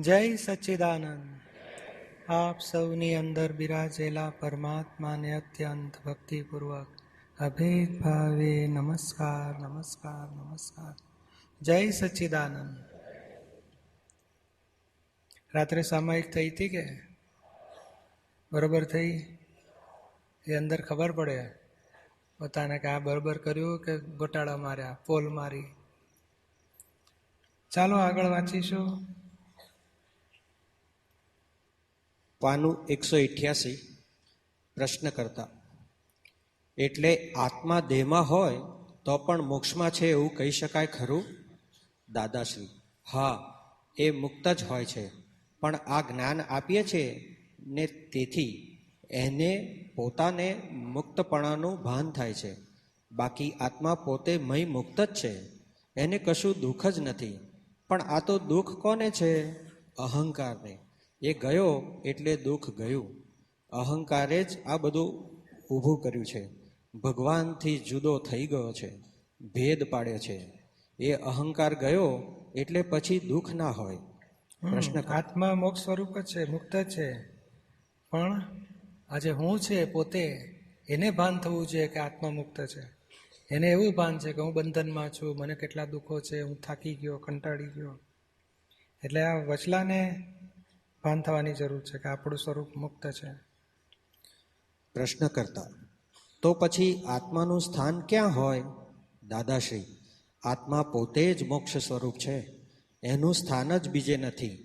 જય સચ્ચિદાનંદ. આપ સૌની અંદર બિરાજેલા પરમાત્માને અત્યંત ભક્તિપૂર્વક અભેદ ભાવે નમસ્કાર નમસ્કાર નમસ્કાર. જય સચ્ચિદાનંદ. રાત્રે સામાયિક થઈ હતી કે બરોબર થઈ? એ અંદર ખબર પડે પોતાને કે આ બરોબર કર્યું કે ગોટાળા માર્યા, પોલ મારી. ચાલો આગળ વાંચીશું. પાનું 188. પ્રશ્ન કરતા: એટલે આત્મા દેહમાં હોય તો પણ મોક્ષમાં છે એવું કહી શકાય ખરું? દાદાશ્રી: હા, એ મુક્ત જ હોય છે, પણ આ જ્ઞાન આપીએ છીએ ને તેથી એને પોતાને મુક્તપણાનું ભાન થાય છે. બાકી આત્મા પોતે મય મુક્ત જ છે, એને કશું દુઃખ જ નથી. પણ આ તો દુઃખ કોને છે? અહંકારને. એ ગયો એટલે દુઃખ ગયું. અહંકારે જ આ બધું ઊભું કર્યું છે. ભગવાનથી જુદો થઈ ગયો છે, ભેદ પાડ્યો છે. એ અહંકાર ગયો એટલે પછી દુઃખ ના હોય. પ્રશ્ન: આત્મા મોક્ષ સ્વરૂપ જ છે, મુક્ત છે, પણ આજે હું છે પોતે એને ભાન થવું જોઈએ કે આત્મા મુક્ત છે. એને એવું ભાન છે કે હું બંધનમાં છું, મને કેટલા દુઃખો છે, હું થાકી ગયો, કંટાળી ગયો. એટલે આ વચલાને ભાન થવાની જરૂર છે કે આપણું સ્વરૂપ મુક્ત છે. પ્રશ્ન કરતા: તો પછી આત્માનું સ્થાન ક્યાં હોય? દાદાશ્રી: આત્મા પોતે જ મોક્ષ સ્વરૂપ છે, એનું સ્થાન જ બીજે નથી.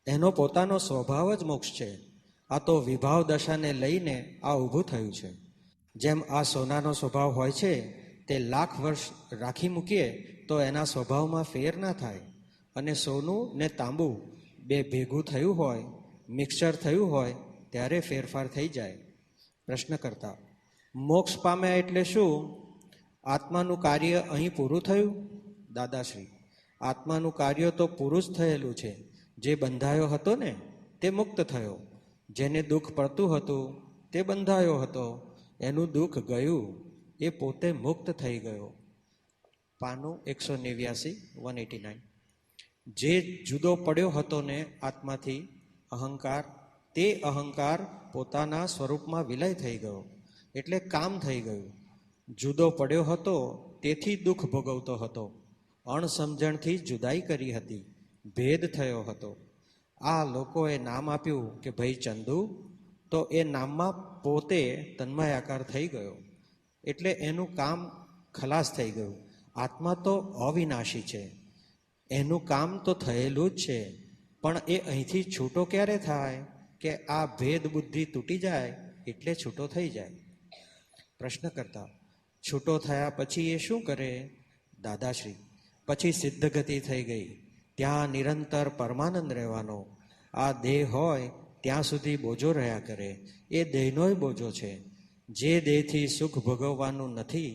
એનો પોતાનો સ્વભાવ જ મોક્ષ છે. આ તો વિભાવ દશાને લઈને આ ઊભું થયું છે. જેમ આ સોનાનો સ્વભાવ હોય છે તે લાખ વર્ષ રાખી મૂકીએ તો એના સ્વભાવમાં ફેર ના થાય. અને સોનું ને તાંબુ બે ભેગું થયું હોય, મિક્સચર થયું હોય ત્યારે ફેરફાર થઈ જાય. પ્રશ્ન કરતા: મોક્ષ પામ્યા એટલે શું? આત્માનું કાર્ય અહીં પૂરું થયું? દાદાશ્રી: આત્માનું કાર્ય તો પૂરું જ થયેલું છે. જે બંધાયો હતો ને તે મુક્ત થયો. જેને દુઃખ પડતું હતું તે બંધાયો હતો, એનું દુઃખ ગયું. એ પોતે મુક્ત થઈ ગયો. પાનું 189, 189. જે જુદો પડ્યો હતો ને આત્માથી, અહંકાર, તે અહંકાર પોતાના સ્વરૂપમાં વિલય થઈ ગયો, એટલે કામ થઈ ગયું. જુદો પડ્યો હતો તેથી દુઃખ ભોગવતો હતો. અણસમજણથી જુદાઈ કરી હતી, ભેદ થયો હતો. આ લોકોએ નામ આપ્યું કે ભાઈ ચંદુ, તો એ નામમાં પોતે તન્મયાકાર થઈ ગયો, એટલે એનું કામ ખલાસ થઈ ગયું. આત્મા તો અવિનાશી છે, એનું કામ તો થયેલું જ છે, પણ એ અહીંથી છૂટો ક્યારે થાય? કે આ ભેદ બુદ્ધિ તૂટી જાય એટલે છૂટો થઈ જાય. પ્રશ્ન કરતા: છૂટો થયા પછી એ શું કરે? દાદાશ્રી: પછી સિદ્ધ ગતિ થઈ ગઈ, ત્યાં નિરંતર પરમાનંદ રહેવાનો. આ દેહ હોય ત્યાં સુધી બોજો રહ્યા કરે, એ દેહનોય બોજો છે. જે દેહથી સુખ ભોગવવાનું નથી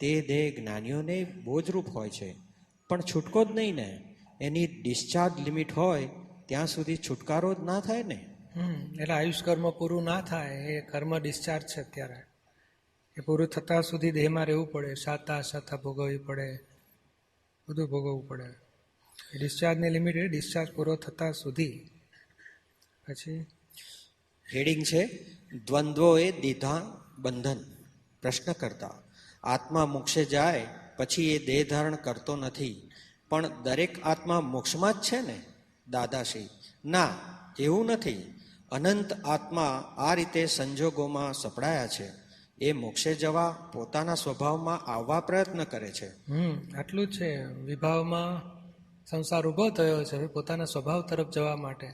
તે દેહ જ્ઞાનીઓને બોજરૂપ હોય છે, પણ છૂટકો જ નહીં ને. એની ડિસ્ચાર્જ લિમિટ હોય ત્યાં સુધી છુટકારો જ ના થાય ને. એટલે આયુષ કર્મ પૂરું ના થાય, એ કર્મ ડિસ્ચાર્જ છે અત્યારે. એ પૂરું થતાં સુધી દેહમાં રહેવું પડે, સાતા ભોગવવી પડે, બધું ભોગવવું પડે. એ ડિસ્ચાર્જની લિમિટ એ ડિસ્ચાર્જ પૂરો થતાં સુધી. પછી હેડિંગ છે: દ્વંદ્વોએ દીધા બંધન. પ્રશ્ન કરતા: આત્મા મોક્ષે જાય પછી એ દેહ ધારણ કરતો નથી, પણ દરેક આત્મા મોક્ષમાં જ છે ને? દાદાશ્રી: ના, એવું નથી. અનંત આત્મા આ રીતે સંજોગોમાં સપડાયા છે. એ મોક્ષે જવા પોતાના સ્વભાવમાં આવવા પ્રયત્ન કરે છે. આટલું જ છે. વિભાવમાં સંસાર ઊભો થયો છે પોતાના સ્વભાવ તરફ જવા માટે.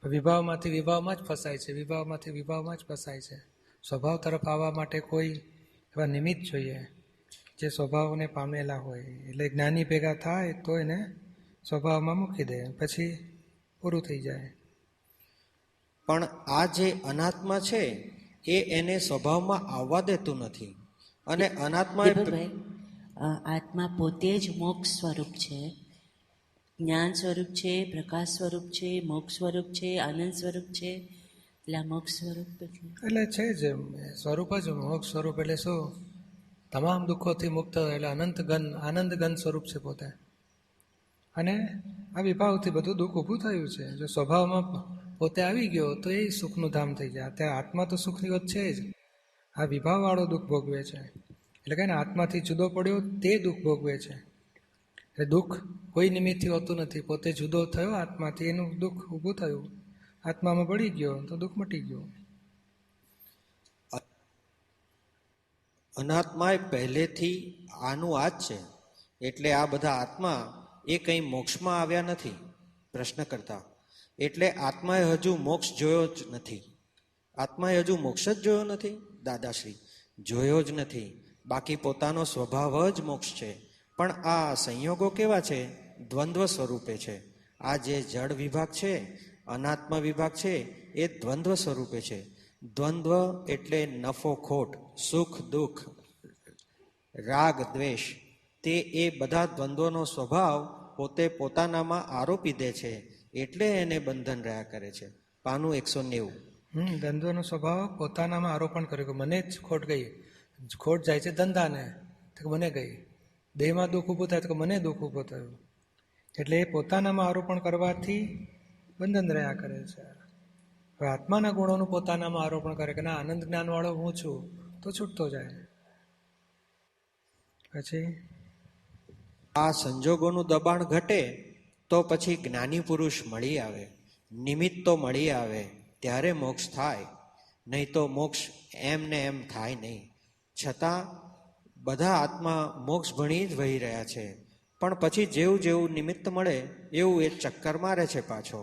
વિભાવમાંથી વિભાવમાં જ ફસાય છે, વિભાવમાંથી વિભાવમાં જ ફસાય છે. સ્વભાવ તરફ આવવા માટે કોઈ એવા નિમિત્ત જોઈએ જે સ્વભાવને પામેલા હોય. એટલે જ્ઞાની ભેગા થાય તો એને સ્વભાવમાં મૂકી દે, પછી પૂરું થઈ જાય. પણ આ જે અનાત્મા છે એ એને સ્વભાવમાં આવવા દેતું નથી. અને અનાત્મા આત્મા પોતે જ મોક્ષ સ્વરૂપ છે, જ્ઞાન સ્વરૂપ છે, પ્રકાશ સ્વરૂપ છે, મોક્ષ સ્વરૂપ છે, આનંદ સ્વરૂપ છે. એટલે આ મોક્ષ સ્વરૂપ એટલે છે જ સ્વરૂપ જ મોક્ષ સ્વરૂપ. એટલે શું? તમામ દુઃખોથી મુક્ત, એટલે આનંદ ઘન સ્વરૂપ છે પોતે. અને આ વિભાવથી બધું દુઃખ ઊભું થયું છે. જો સ્વભાવમાં પોતે આવી ગયો તો એ સુખનું ધામ થઈ જાય. અત્યારે આત્મા તો સુખની વાત છે જ, આ વિભાવવાળો દુઃખ ભોગવે છે. એટલે કે આત્માથી જુદો પડ્યો તે દુઃખ ભોગવે છે. એટલે દુઃખ કોઈ નિમિત્તથી હોતું નથી. પોતે જુદો થયો આત્માથી, એનું દુઃખ ઊભું થયું. આત્મામાં પડી ગયો તો દુઃખ મટી ગયું. અનાત્માએ પહેલેથી આનું આ જ છે, એટલે આ બધા આત્મા એ કંઈ મોક્ષમાં આવ્યા નથી. પ્રશ્ન કરતા એટલે આત્માએ હજુ મોક્ષ જોયો જ નથી. આત્માએ હજુ મોક્ષ જ જોયો નથી. દાદાશ્રી જોયો જ નથી, બાકી પોતાનો સ્વભાવ જ મોક્ષ છે. પણ આ સંયોગો કેવા છે? દ્વંદ્વ સ્વરૂપે છે. આ જે જડ વિભાગ છે, અનાત્મ વિભાગ છે, એ દ્વંદ્વ સ્વરૂપે છે. દ્વંદ્વ એટલે નફો ખોટ, સુખ દુઃખ, રાગ દ્વેષ, તે એ બધા દ્વંદ્વનો સ્વભાવ પોતે પોતાનામાં આરોપી દે છે, એટલે એને બંધન રહ્યા કરે છે. પાનું 190. ધંધોનો સ્વભાવ પોતાનામાં આરોપણ કર્યું કે મને જ ખોટ ગઈ. ખોટ જાય છે ધંધાને, તો મને ગઈ. દેહમાં દુઃખ ઊભું થાય તો મને દુઃખ ઊભું થયું. એટલે એ પોતાનામાં આરોપણ કરવાથી બંધન રહ્યા કરે છે. હવે આત્માના ગુણોનું પોતાનામાં આરોપણ કરે કે ના આનંદ જ્ઞાનવાળો હું છું, તો છૂટતો જાય. પછી આ સંજોગોનું દબાણ ઘટે તો પછી જ્ઞાની પુરુષ મળી આવે, નિમિત્તો મળી આવે, ત્યારે મોક્ષ થાય. નહીં તો મોક્ષ એમ ને એમ થાય નહીં. છતાં બધા આત્મા મોક્ષ ભણી જ વહી રહ્યા છે. પણ પછી જેવું જેવું નિમિત્ત મળે એવું એ ચક્કર મારે છે પાછો.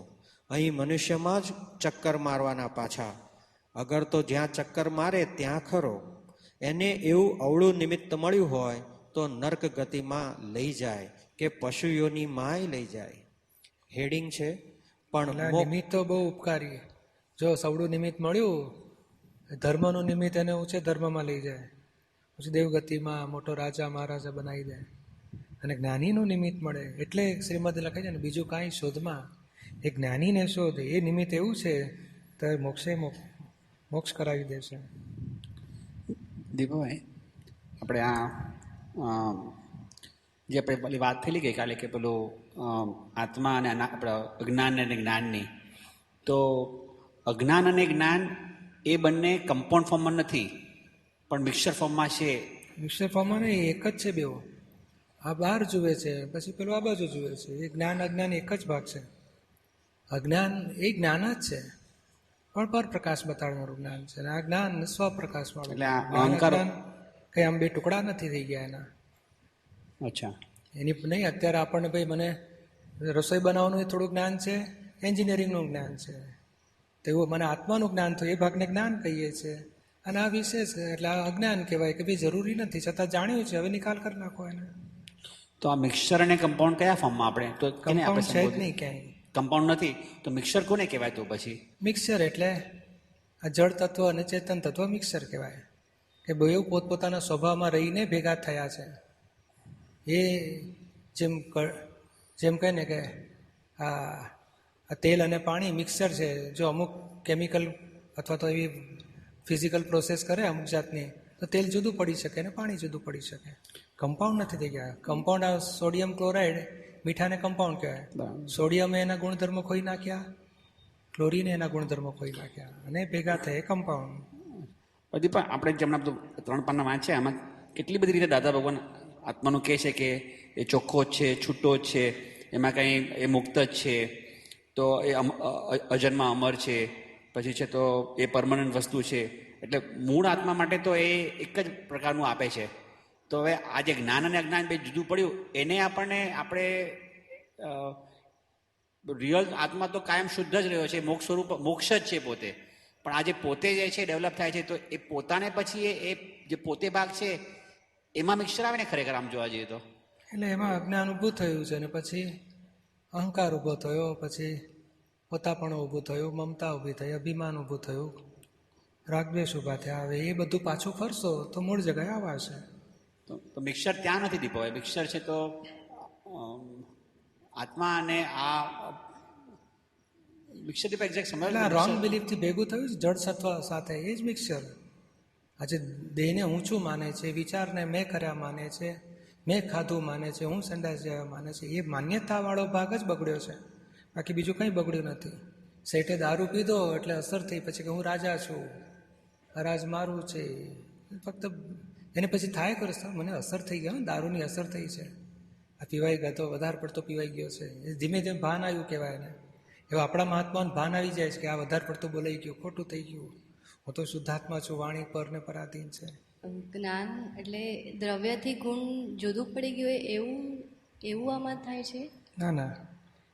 અહીં મનુષ્યમાં જ ચક્કર મારવાના પાછા. અગર તો જ્યાં ચક્કર મારે ત્યાં ખરો. એને એવું અવળું નિમિત્ત મળ્યું હોય તો નર્ક ગતિમાં લઈ જાય કે પશુઓની માય લઈ જાય. હેડિંગ છે. પણ નિમિત્તો બહુ ઉપકારી. જો સવડું નિમિત્ત મળ્યું, ધર્મનું નિમિત્ત એને ઊંચે ધર્મમાં લઈ જાય, પછી દેવગતિમાં મોટો રાજા મહારાજા બનાવી દે. અને જ્ઞાનીનું નિમિત્ત મળે એટલે શ્રીમદ લખે છે ને, બીજું કાંઈ શોધમાં એ જ્ઞાનીને શોધ. એ નિમિત્ત એવું છે તો મોક્ષ કરાવી દેશે. દીપભાઈ, આપણે આ જે આપણે પેલી વાત થયેલી ગઈકાલે કે પેલું આત્મા અને આપણે અજ્ઞાન અને જ્ઞાનની, તો અજ્ઞાન અને જ્ઞાન એ બંને કમ્પાઉન્ડ ફોર્મમાં નથી પણ મિક્સર ફોર્મમાં છે. મિક્સર ફોર્મમાં નહીં, એક જ છે બેઓ. આ બહાર જુએ છે, પછી પેલું આ બાજુ જુએ છે. એ જ્ઞાન અજ્ઞાન એક જ ભાગ છે. અજ્ઞાન એ જ્ઞાન જ છે, પણ પર પ્રકાશ બતાડનારું જ્ઞાન છે. આ જ્ઞાન સ્વપ્રકાશ વાળું. એટલે આ અહંકાર કઈ આમ બે ટુકડા નથી થઈ ગયા એના. અચ્છા, એની નહીં. અત્યારે આપણને ભાઈ મને રસોઈ બનાવવાનું એ થોડું જ્ઞાન છે, એન્જિનિયરિંગનું જ્ઞાન છે. તો એવું મને આત્માનું જ્ઞાન થયું, એ ભાગને જ્ઞાન કહીએ છીએ. અને આ વિશેષ એટલે આ અજ્ઞાન કહેવાય કે ભાઈ જરૂરી નથી, છતાં જાણ્યું છે, હવે નિકાલ કરી નાખો એને. તો આ મિક્સર અને કમ્પાઉન્ડ કયા ફોર્મમાં આપણે તો કમ્પાઉન્ડ છે જ નહીં ક્યાંય. કમ્પાઉન્ડ નથી તો મિક્સર કોને કહેવાય? તો પછી મિક્સર એટલે આ જળ તત્વ અને ચેતન તત્વ મિક્સર કહેવાય. કે બે પોતપોતાના સ્વભાવમાં રહીને ભેગા થયા છે. એ જેમ કહે ને કે આ તેલ અને પાણી મિક્સર છે. જો અમુક કેમિકલ અથવા તો એવી ફિઝિકલ પ્રોસેસ કરે અમુક જાતની, તો તેલ જુદું પડી શકે ને પાણી જુદું પડી શકે. કમ્પાઉન્ડ નથી થઈ ગયા. કમ્પાઉન્ડ આ સોડિયમ ક્લોરાઇડ મીઠાને કમ્પાઉન્ડ કહેવાય. સોડિયમે એના ગુણધર્મો ખોઈ નાખ્યા, ક્લોરીને એના ગુણધર્મો ખોઈ નાખ્યા, અને ભેગા થાય કમ્પાઉન્ડ. બધી પણ આપણે જેમના બધું 3 પાના વાંચ્યા એમાં કેટલી બધી રીતે દાદા ભગવાન આત્માનું કહે છે કે એ ચોખ્ખો જ છે, છૂટો જ છે, એમાં કંઈ એ મુક્ત જ છે, તો એ અજન્મા અમર છે, પછી છે તો એ પરમનન્ટ વસ્તુ છે. એટલે મૂળ આત્મા માટે તો એ એક જ પ્રકારનું આપે છે. તો હવે આ જે જ્ઞાન અને અજ્ઞાન બે જુદું પડ્યું એને આપણે રિયલ આત્મા તો કાયમ શુદ્ધ જ રહ્યો છે, મોક્ષ સ્વરૂપ મોક્ષ જ છે પોતે. પણ આ જે પોતે જે છે ડેવલપ થાય છે, તો એ પોતાને પછી એ જે પોતે ભાગ છે એમાં મિક્સર આવે ને ખરેખર આમ જોવા જઈએ તો. એટલે એમાં અજ્ઞાન ઊભું થયું છે, ને પછી અહંકાર ઊભો થયો, પછી પોતાપણું ઊભું થયું, મમતા ઊભી થઈ, અભિમાન ઊભું થયું, રાગદ્વેષ ઊભા થયા. હવે એ બધું પાછું ફરશો તો મૂળ જગ્યાએ આવાશે. તો મિક્સર ત્યાં નથી દીપાભાઈ. મિક્સર છે તો આત્મા અને આ મિક્સર દીપા એક્ઝેક્ટ સમજ રોંગ બિલીફથી ભેગું થયું છે જળ સત્વ સાથે, એ જ મિક્સર. આજે દેહને ઊંચું માને છે, વિચારને મેં કર્યા માને છે, મેં ખાધું માને છે, હું સંડાસ જવા માને છે. એ માન્યતાવાળો ભાગ જ બગડ્યો છે, બાકી બીજું કંઈ બગડ્યું નથી. શેઠે દારૂ પીધો એટલે અસર થઈ, પછી કે હું રાજા છું, આ રાજ મારું છે. ફક્ત એને પછી થાય કરે મને અસર થઈ ગયો, દારૂની અસર થઈ છે, આ પીવાઈ ગયો, વધારે પડતો પીવાઈ ગયો છે. એ ધીમે ધીમે ભાન આવ્યું કહેવાય ને. એવા આપણા મહાત્માઓને ભાન આવી જાય છે કે આ વધારે પડતું બોલાઈ ગયું, ખોટું થઈ ગયું, હું તો શુદ્ધાત્મા છું, વાણી પર ને પરાધીન છે. જ્ઞાન એટલે દ્રવ્યથી ગુણ જુદું પડી ગયું હોય એવું આમાં થાય છે. ના ના,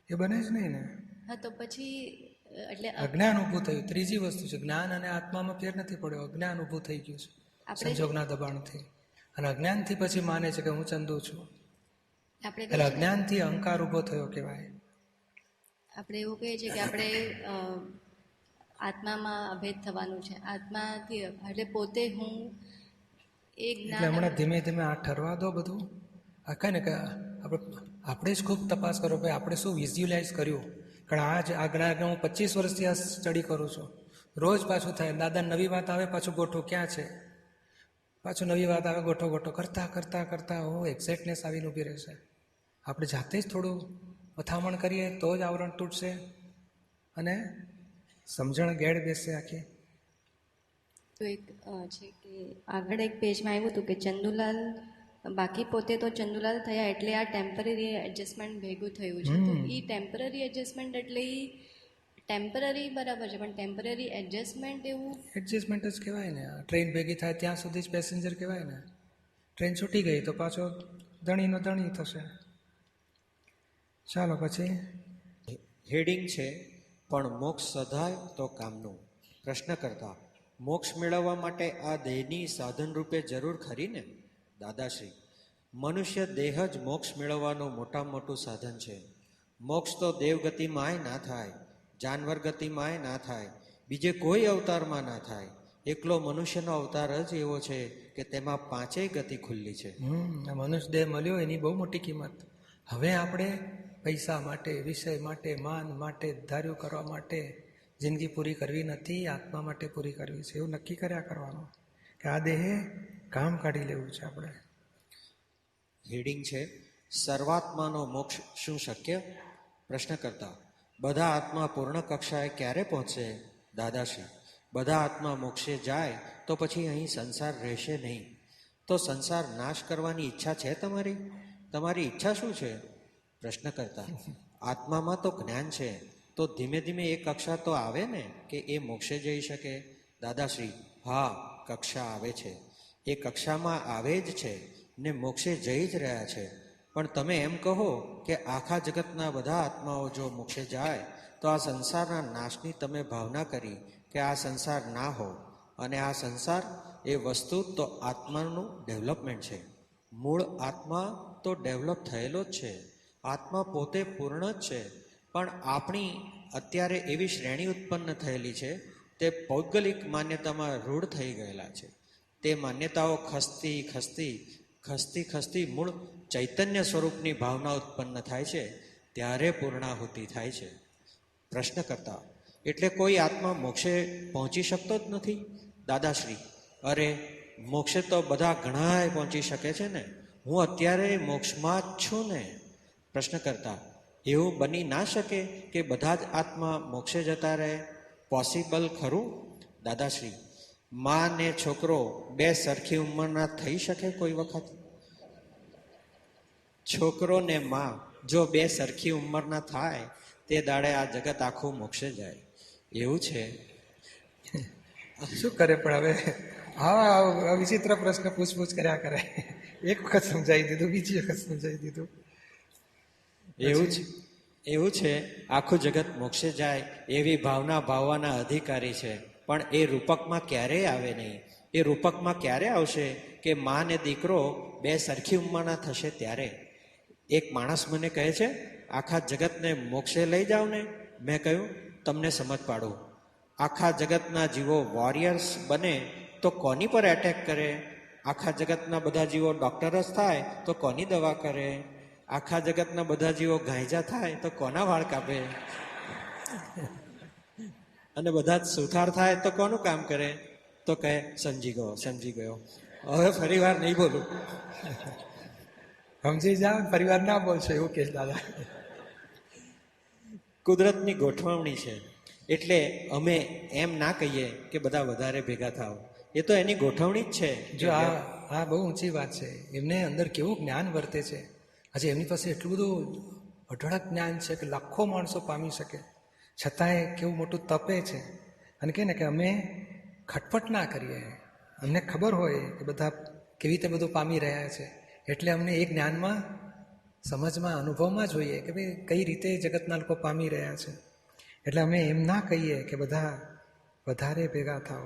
એ બને જ નહીં ને. હા, તો પછી એટલે અજ્ઞાન ઊભું થયું. ત્રીજી વસ્તુ છે, જ્ઞાન અને આત્મામાં ફેર નથી પડ્યો, અજ્ઞાન ઊભું થઈ ગયું છે સંજોગના દબાણથી. અને અજ્ઞાનથી પછી માને છે કે હું ચંદુ છું, આપણે એટલે અજ્ઞાનથી અહંકાર ઊભો થયો કહેવાય. આપણે એવું કહીએ છીએ કે આપણે આત્મામાં અભેદ થવાનું છે, આત્માથી એટલે પોતે હું એ એટલે જ્ઞાન. હમણાં ધીમે ધીમે આ ઠરવા દો બધું. આ કાંઈ ને કે આપણે જ ખૂબ તપાસ કરો ભાઈ, આપણે શું વિઝ્યુલાઇઝ કર્યું. કારણ આ જ્ઞાન હું 25 વર્ષથી આ સ્ટડી કરું છું, રોજ પાછું થાય. દાદા નવી વાત આવે પાછું ગોઠવું ક્યાં છે, પાછું નવી વાત આવે ગોઠો ગોઠો કરતાં કરતાં કરતાં એક્ઝેક્ટનેસ આવીને ઊભી રહેશે. આપણે જાતે જ થોડું મથામણ કરીએ તો જ આવરણ તૂટશે અને સમજણ ગેડ બેસશે આખી. તો એક છે કે આગળ એક પેજમાં આવ્યું હતું કે ચંદુલાલ બાકી પોતે તો ચંદુલાલ થયા એટલે આ ટેમ્પરરી એડજસ્ટમેન્ટ ભેગું થયું છે. તો એ ટેમ્પરરી એડજસ્ટમેન્ટ એટલે એ ટેમ્પરરી બરાબર છે, પણ ટેમ્પરરી એડજસ્ટમેન્ટ એવું એડજસ્ટમેન્ટ જ કહેવાય ને. ટ્રેન ભેગી થાય ત્યાં સુધી જ પેસેન્જર કહેવાય ને. ટ્રેન છૂટી ગઈ તો પાછો ધણીનો ધણી થશે. ચાલો પછી હેડિંગ છે, પણ મોક્ષ સધાય તો કામનું. પ્રશ્ન કરતા, મોક્ષ મેળવવા માટે આ દેહની સાધન રૂપે જરૂર ખરી ને? દાદાશ્રી, મનુષ્ય દેહ જ મોક્ષ મેળવવાનું મોટામાં મોટું સાધન છે. મોક્ષ તો દેવગતિમાંય ના થાય, જાનવર ગતિમાંય ના થાય, બીજે કોઈ અવતારમાં ના થાય. એકલો મનુષ્યનો અવતાર જ એવો છે કે તેમાં 5 ગતિ ખુલ્લી છે. આ મનુષ્ય દેહ મળ્યો એની બહુ મોટી કિંમત. હવે આપણે પૈસા માટે, વિષય માટે, માન માટે, ધાર્યું કરવા માટે જિંદગી પૂરી કરવી નથી, આત્મા માટે પૂરી કરવી છે. એવું નક્કી કર્યા કરવાનું કે આ દેહે કામ કાઢી લેવું છે આપણે. હેડિંગ છે, સર્વાત્માનો મોક્ષ શું શક્ય? પ્રશ્ન કરતા, બધા આત્મા પૂર્ણ કક્ષાએ ક્યારે પહોંચશે? દાદાશ્રી, બધા આત્મા મોક્ષે જાય તો પછી અહીં સંસાર રહેશે નહીં. તો સંસાર નાશ કરવાની ઈચ્છા છે તમારી? તમારી ઈચ્છા શું છે? પ્રશ્ન કરતા, આત્મામાં તો જ્ઞાન છે, તો ધીમે ધીમે એ કક્ષા તો આવે ને કે એ મોક્ષે જઈ શકે? દાદાશ્રી, હા, કક્ષા આવે છે, એ કક્ષામાં આવે જ છે ને મોક્ષે જઈ જ રહ્યા છે. પણ તમે એમ કહો કે આખા જગતના બધા આત્માઓ જો મોક્ષે જાય તો આ સંસારના નાશની તમે ભાવના કરી કે આ સંસાર ના હો. અને આ સંસાર એ વસ્તુ તો આત્માનું ડેવલપમેન્ટ છે. મૂળ આત્મા તો ડેવલપ થયેલો જ છે, આત્મા પોતે પૂર્ણ જ છે. પણ આપણી અત્યારે એવી શ્રેણી ઉત્પન્ન થયેલી છે, તે પૌદ્ગલિક માન્યતામાં રૂઢ થઈ ગયેલા છે. તે માન્યતાઓ ખસતી ખસતી ખસતી ખસતી મૂળ ચૈતન્ય સ્વરૂપની ભાવના ઉત્પન્ન થાય છે, ત્યારે પૂર્ણાહુતિ થાય છે. પ્રશ્ન કરતા, એટલે કોઈ આત્મા મોક્ષે પહોંચી શકતો જ નથી? દાદાશ્રી, અરે મોક્ષે તો બધા ઘણાય પહોંચી શકે છે ને, હું અત્યારે મોક્ષમાં જ છું ને. પ્રશ્ન કરતા, એવું બની ના શકે કે બધા જ આત્મા મોક્ષે જતા રહે? પોસિબલ ખરું? દાદાશ્રી, માં ને છોકરો 2 સરખી ઉંમરના થઈ શકે કોઈ વખત? છોકરો ને માં જો 2 સરખી ઉંમરના થાય તે દાડે આ જગત આખું મોક્ષે જાય. એવું છે. શું કરે પણ હવે હા વિચિત્ર પ્રશ્ન પૂછપૂછ કર્યા કરે. એક વખત સમજાવી દીધું, બીજી વખત સમજાવી દીધું. એવું છે આખું જગત મોક્ષે જાય એવી ભાવના ભાવવાના અધિકારી છે, પણ એ રૂપકમાં ક્યારેય આવે નહીં. એ રૂપકમાં ક્યારે આવશે કે માં ને દીકરો 2 સરખી ઉંમરના થશે ત્યારે. એક માણસ મને કહે છે, આખા જગતને મોક્ષે લઈ જાઓ ને. મેં કહ્યું, તમને સમજ પાડું, આખા જગતના જીવો વોરિયર્સ બને તો કોની પર એટેક કરે? આખા જગતના બધા જીવો ડૉક્ટર જ થાય તો કોની દવા કરે? આખા જગતના બધા જીવો ગાંજા થાય તો કોના વાળ કાપે? અને બધા જ સુથાર થાય તો કોનું કામ કરે? તો કહે સમજી ગયો. હવે ફરી વાર નહીં બોલું. સમજી જાઓ, પરિવાર ના બોલશો એવું કે દાદા. કુદરતની ગોઠવણી છે, એટલે અમે એમ ના કહીએ કે બધા વધારે ભેગા થાવ. એ તો એની ગોઠવણી જ છે. જો આ બહુ ઊંચી વાત છે. એમને અંદર કેવું જ્ઞાન વર્તે છે. આજે એમની પાસે એટલું બધું અઢળક જ્ઞાન છે કે લાખો માણસો પામી શકે, છતાંય કેવું મોટું તપે છે. અને કહે ને કે અમે ખટપટ ના કરીએ, અમને ખબર હોય કે બધા કેવી રીતે બધું પામી રહ્યા છે, એટલે અમને એ જ્ઞાનમાં, સમજમાં, અનુભવમાં જોઈએ કે ભાઈ કઈ રીતે જગતના લોકો પામી રહ્યા છે. એટલે અમે એમ ના કહીએ કે બધા વધારે ભેગા થાવ.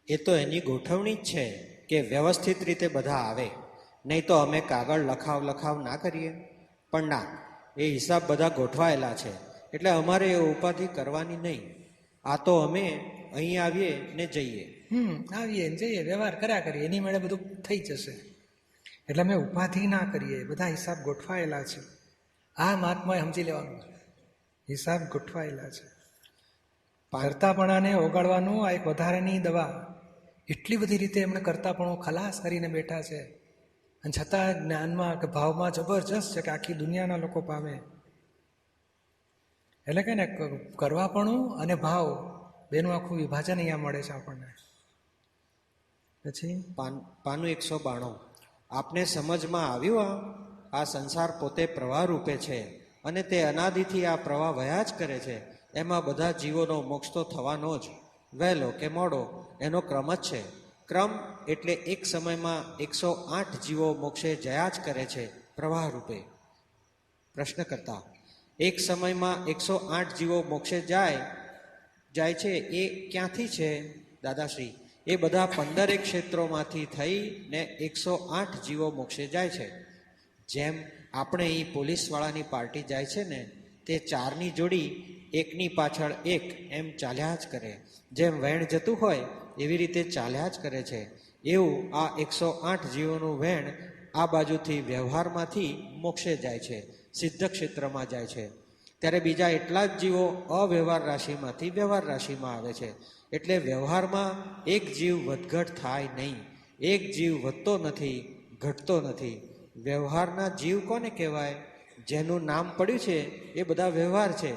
એ તો એની ગોઠવણી જ છે કે વ્યવસ્થિત રીતે બધા આવે, નહીં તો અમે કાગળ લખાવ ના કરીએ. પણ ના, એ હિસાબ બધા ગોઠવાયેલા છે, એટલે અમારે એ ઉપાધિ કરવાની નહીં. આ તો અમે અહીં આવીએ ને જઈએ. આવીએ ને જઈએ, વ્યવહાર કર્યા કરીએ, એની મેળે બધું થઈ જશે. એટલે અમે ઉપાધિ ના કરીએ, બધા હિસાબ ગોઠવાયેલા છે. આ મહાત્માએ સમજી લેવાનું, હિસાબ ગોઠવાયેલા છે. કરતાપણાને ઓગાળવાનું આ એક વધારાની દવા. એટલી બધી રીતે એમણે કરતાપણું ખલાસ કરીને બેઠા છે, અને છતાં જ્ઞાનમાં કે ભાવમાં જબરજસ્ત છે કે આખી દુનિયાના લોકો પામે. એટલે કે ને કરવાપણું અને ભાવ બેનું આખું વિભાજન અહીંયા મળે છે આપણને. પછી પાનું 192. આપને સમજમાં આવ્યું આ સંસાર પોતે પ્રવાહ રૂપે છે, અને તે અનાદિથી આ પ્રવાહ વયા જ કરે છે. એમાં બધા જીવોનો મોક્ષ તો થવાનો જ, વહેલો કે મોડો એનો ક્રમ જ છે. ક્રમ એટલે એક સમયમાં 108 જીવો મોક્ષે જયા જ કરે છે પ્રવાહ રૂપે. પ્રશ્ન કરતા, એક સમયમાં 108 જીવો મોક્ષે જાય છે એ ક્યાંથી છે દાદાશ્રી? એ બધા 15 ક્ષેત્રોમાંથી થઈને 108 જીવો મોક્ષે જાય છે. જેમ આપણે અહીં પોલીસવાળાની પાર્ટી જાય છે ને, તે 4ની જોડી એકની પાછળ એક એમ ચાલ્યા જ કરે. જેમ વેણ જતું હોય એવી રીતે ચાલ્યા જ કરે છે. એવું આ 108 જીવોનું વેણ આ બાજુથી વ્યવહારમાંથી મોક્ષે જાય છે, સિદ્ધ ક્ષેત્રમાં જાય છે. ત્યારે બીજા એટલા જ જીવો અવ્યવહાર રાશિમાંથી વ્યવહાર રાશિમાં આવે છે. એટલે વ્યવહારમાં એક જીવ વધઘટ થાય નહીં. એક જીવ વધતો નથી, ઘટતો નથી. વ્યવહારના જીવ કોને કહેવાય? જેનું નામ પડ્યું છે એ બધા વ્યવહાર છે.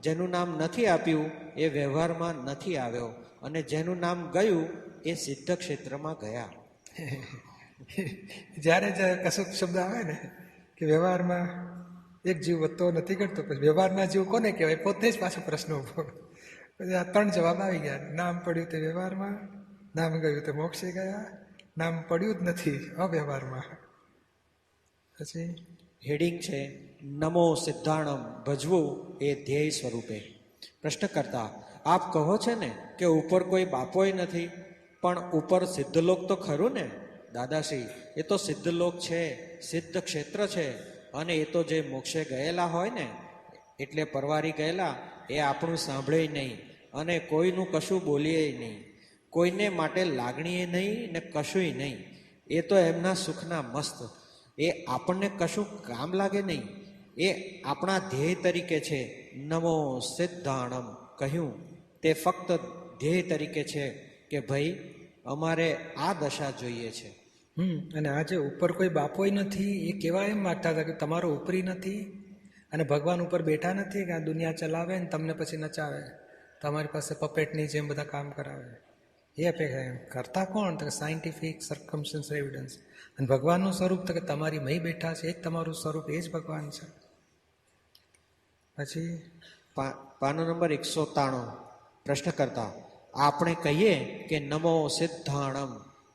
જેનું નામ નથી આપ્યું એ વ્યવહારમાં નથી આવ્યો, અને જેનું નામ ગયું એ સિદ્ધ ક્ષેત્રમાં ગયા. જ્યારે કશું શબ્દ આવે ને કે વ્યવહારમાં એક જીવ વધતો નથી ઘટતો, પછી વ્યવહારના જીવ કોને કહેવાય? પોતે જ પાછો પ્રશ્ન ઉભો. પછી આ 3 જવાબ આવી ગયા. નામ પડ્યું તે વ્યવહારમાં, નામ ગયું તે મોક્ષે ગયા, નામ પડ્યું જ નથી અવ્યવહારમાં. પછી હેડિંગ છે નમો સિદ્ધાણમ, ભજવું એ ધ્યેય સ્વરૂપે. પ્રશ્ન કરતા, આપ કહો છે ને કે ઉપર કોઈ બાપોય નથી, પણ ઉપર સિદ્ધલોક તો ખરું ને દાદાશ્રી? એ તો સિદ્ધલોક છે, સિદ્ધ ક્ષેત્ર છે. અને એ તો જે મોક્ષે ગયેલા હોય ને, એટલે પરવારી ગયેલા, એ આપણું સાંભળે નહીં અને કોઈનું કશું બોલીએ નહીં. કોઈને માટે લાગણીએ નહીં ને કશુંય નહીં. એ તો એમના સુખના મસ્ત. એ આપણને કશું કામ લાગે નહીં. એ આપણા ધ્યેય તરીકે છે. નમો સિદ્ધાણમ કહ્યું તે ફક્ત ધ્યેય તરીકે છે કે ભાઈ અમારે આ દશા જોઈએ છે. અને આજે ઉપર કોઈ બાપોય નથી એ કેવા એમ માગતા હતા કે તમારો ઉપરી નથી અને ભગવાન ઉપર બેઠા નથી કે આ દુનિયા ચલાવે ને તમને પછી નચાવે, તમારી પાસે પપેટની જેમ બધા કામ કરાવે. એ અપેક્ષા એમ કરતા કોણ? તો કે સાયન્ટિફિક સર્કમસ્ટન્સ એવિડન્સ. અને ભગવાનનું સ્વરૂપ તો કે તમારી મહી બેઠા છે, એ જ તમારું સ્વરૂપ, એ જ ભગવાન છે. પછી પાનો નંબર 193. પ્રશ્ન કરતા, આપણે કહીએ કે નમો સિદ્ધાણમ,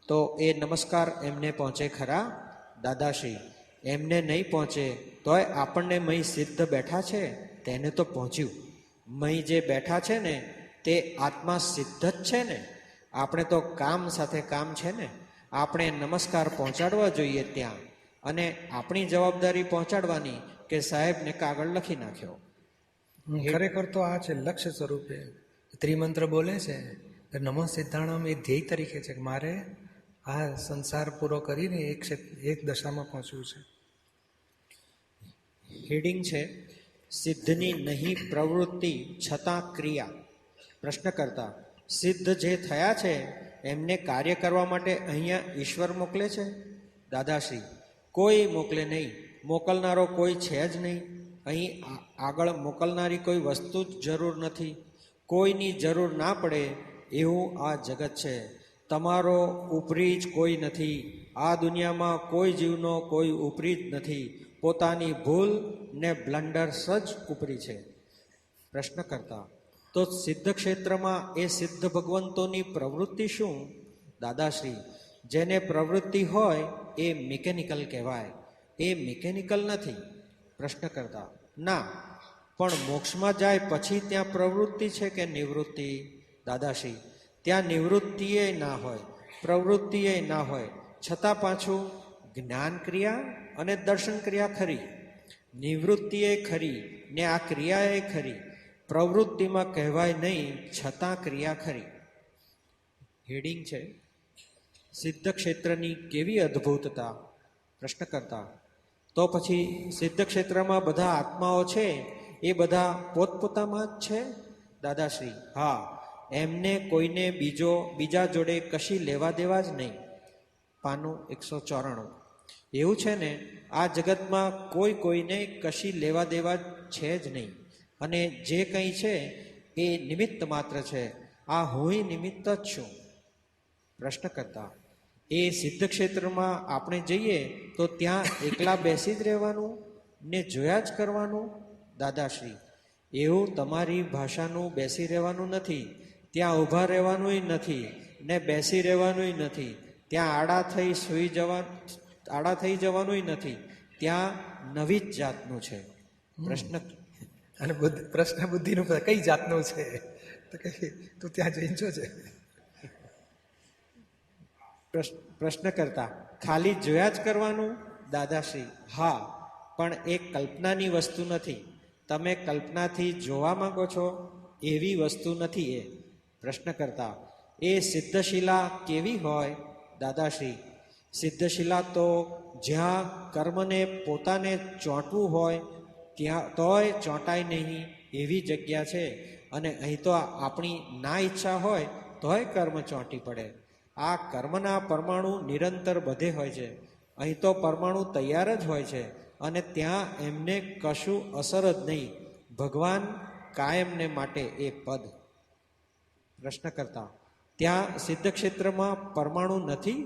તો એ નમસ્કાર એમને પહોંચે ખરા દાદાશ્રી? એમને નહીં પહોંચે તોય આપણને મહી સિદ્ધ બેઠા છે તેને તો પહોંચ્યું. મહી જે બેઠા છે ને તે આત્મા સિદ્ધ જ છે ને. આપણે તો કામ સાથે કામ છે ને. આપણે નમસ્કાર પહોંચાડવા જોઈએ ત્યાં, અને આપણી જવાબદારી પહોંચાડવાની કે સાહેબને કાગળ લખી નાખ્યો. ખરેખર તો આ છે લક્ષ્ય સ્વરૂપે ત્રિમંત્ર બોલે છે. નમો સિદ્ધાણમ એ ધ્યેય તરીકે છે કે મારે આ સંસાર પૂરો કરીને એક દશામાં પહોંચવું છે. હેડિંગ છે સિદ્ધની નહીં પ્રવૃત્તિ છતાં ક્રિયા. પ્રશ્ન કરતા, સિદ્ધ જે થયા છે એમને કાર્ય કરવા માટે અહીંયા ઈશ્વર મોકલે છે દાદાશ્રી? કોઈ મોકલે નહીં, મોકલનારો કોઈ છે જ નહીં. અહીં આગળ મોકલનારી કોઈ વસ્તુ જ જરૂર નથી. કોઈની જરૂર ના પડે એવું આ જગત છે. તમારો ઉપરી જ કોઈ નથી. આ દુનિયામાં કોઈ જીવનો કોઈ ઉપરી જ નથી. પોતાની ભૂલ ને બ્લન્ડર્સ જ ઉપરી છે. પ્રશ્ન કરતા તો સિદ્ધ ક્ષેત્રમાં એ સિદ્ધ ભગવંતોની પ્રવૃત્તિ શું? દાદાશ્રી, જેને પ્રવૃત્તિ હોય એ મિકેનિકલ કહેવાય. એ મિકેનિકલ નથી. પ્રશ્ન કરતા ના, પણ મોક્ષમાં જાય પછી ત્યાં પ્રવૃત્તિ છે કે નિવૃત્તિ? દાદાશ્રી, ત્યાં નિવૃત્તિએ ના હોય, પ્રવૃત્તિએ ના હોય, છતાં પાછું જ્ઞાન ક્રિયા અને દર્શન ક્રિયા ખરી, નિવૃત્તિએ ખરી ને આ ક્રિયાએ ખરી. પ્રવૃત્તિમાં કહેવાય નહીં, છતાં ક્રિયા ખરી. હેડિંગ છે સિદ્ધ ક્ષેત્રની કેવી અદ્ભુતતા. પ્રશ્ન કરતા તો પછી સિદ્ધ ક્ષેત્રમાં બધા આત્માઓ છે એ બધા પોતપોતામાં જ છે? દાદાશ્રી, હા, એમને કોઈને બીજા જોડે કશી લેવા દેવા જ નહીં. પાનું 194. એવું છે ને, આ જગતમાં કોઈને કશી લેવા દેવા છે જ નહીં, અને જે કંઈ છે એ નિમિત્ત માત્ર છે. આ હુંય નિમિત્ત જ છું. પ્રશ્ન કરતા એ સિદ્ધ ક્ષેત્રમાં આપણે જઈએ તો ત્યાં એકલા બેસી જ રહેવાનું ને જોયા જ કરવાનું? દાદાશ્રી, એવું તમારી ભાષાનું બેસી રહેવાનું નથી. ત્યાં ઊભા રહેવાનુંય નથી ને બેસી રહેવાનુંય નથી. ત્યાં આડા થઈ જવાનુંય નથી. ત્યાં નવી જ જાતનું છે. પ્રશ્ન અને પ્રશ્ન બુદ્ધિનું કઈ જાતનું છે? તો કઈ તું ત્યાં જઈને જોજે. પ્રશ્ન કરતા ખાલી જોયા જ કરવાનું? દાદાશ્રી, હા, પણ એ કલ્પનાની વસ્તુ નથી. તમે કલ્પનાથી જોવા માંગો છો એવી વસ્તુ નથી એ. પ્રશ્ન કરતા એ સિદ્ધશિલા કેવી હોય? દાદાશ્રી, સિદ્ધશિલા તો જ્યાં કર્મને પોતાને ચોંટવું હોય ત્યાં તોય ચોંટાય નહીં એવી જગ્યા છે. અને અહીં તો આપણી ના ઈચ્છા હોય તોય કર્મ ચોંટી પડે. આ કર્મના પરમાણુ નિરંતર બધે હોય છે. અહીં તો પરમાણુ તૈયાર જ હોય છે અને ત્યાં એમને કશું અસર જ નહીં. ભગવાન કાયમને માટે એ પદ. પ્રશ્ન કરતા ત્યાં સિદ્ધ ક્ષેત્રમાં પરમાણુ નથી?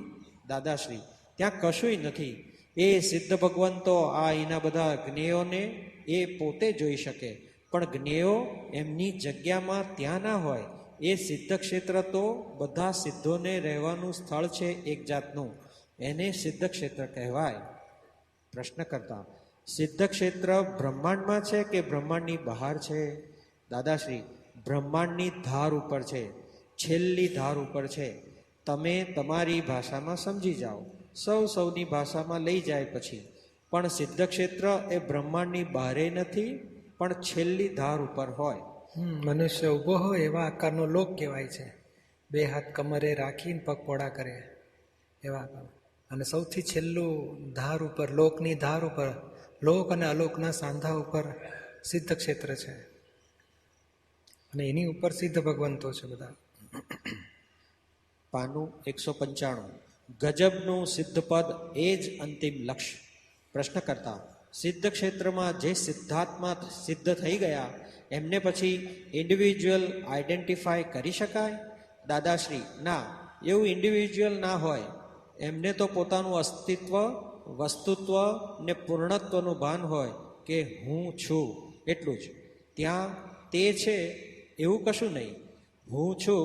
દાદાશ્રી, ત્યાં કશુંય નથી. એ સિદ્ધ ભગવંતો આ એના બધા જ્ઞેયોને એ પોતે જોઈ શકે, પણ જ્ઞેયો એમની જગ્યામાં ત્યાં ના હોય. એ સિદ્ધ ક્ષેત્ર તો બધા સિદ્ધોને રહેવાનું સ્થળ છે એક જાતનું, એને સિદ્ધ ક્ષેત્ર કહેવાય. પ્રશ્ન કરતા સિદ્ધ ક્ષેત્ર બ્રહ્માંડમાં છે કે બ્રહ્માંડની બહાર છે? દાદાશ્રી, બ્રહ્માંડની ધાર ઉપર છે, છેલ્લી ધાર ઉપર છે. તમે તમારી ભાષામાં સમજી જાઓ, સૌની ભાષામાં લઈ જાય પછી. પણ સિદ્ધ ક્ષેત્ર એ બ્રહ્માંડની બહારે નથી, પણ છેલ્લી ધાર ઉપર હોય. મનુષ્ય ઊભો હોય એવા આકારનો લોક કહેવાય છે. 2 હાથ કમરે રાખીને પગ પોળા કરે એવા. અને સૌથી છેલ્લું ધાર ઉપર, લોકની ધાર ઉપર, લોક અને અલોકના સાંધા ઉપર સિદ્ધ ક્ષેત્ર છે. અને એની ઉપર સિદ્ધ ભગવંતો છે બધા. પાનું 195. ગજબનું સિદ્ધ પદ એ જ અંતિમ લક્ષ્ય. પ્રશ્ન કરતા સિદ્ધ ક્ષેત્રમાં જે સિદ્ધાત્મા સિદ્ધ થઈ ગયા એમને પછી ઇન્ડિવિજ્યુઅલ આઈડેન્ટિફાય કરી શકાય? દાદાશ્રી, ના, એવું ઇન્ડિવિજ્યુઅલ ના હોય. એમને તો પોતાનું અસ્તિત્વ, વસ્તુત્વ ને પૂર્ણત્વનું ભાન હોય કે હું છું એટલું જ. ત્યાં તે છે એવું કશું નહીં. હું છું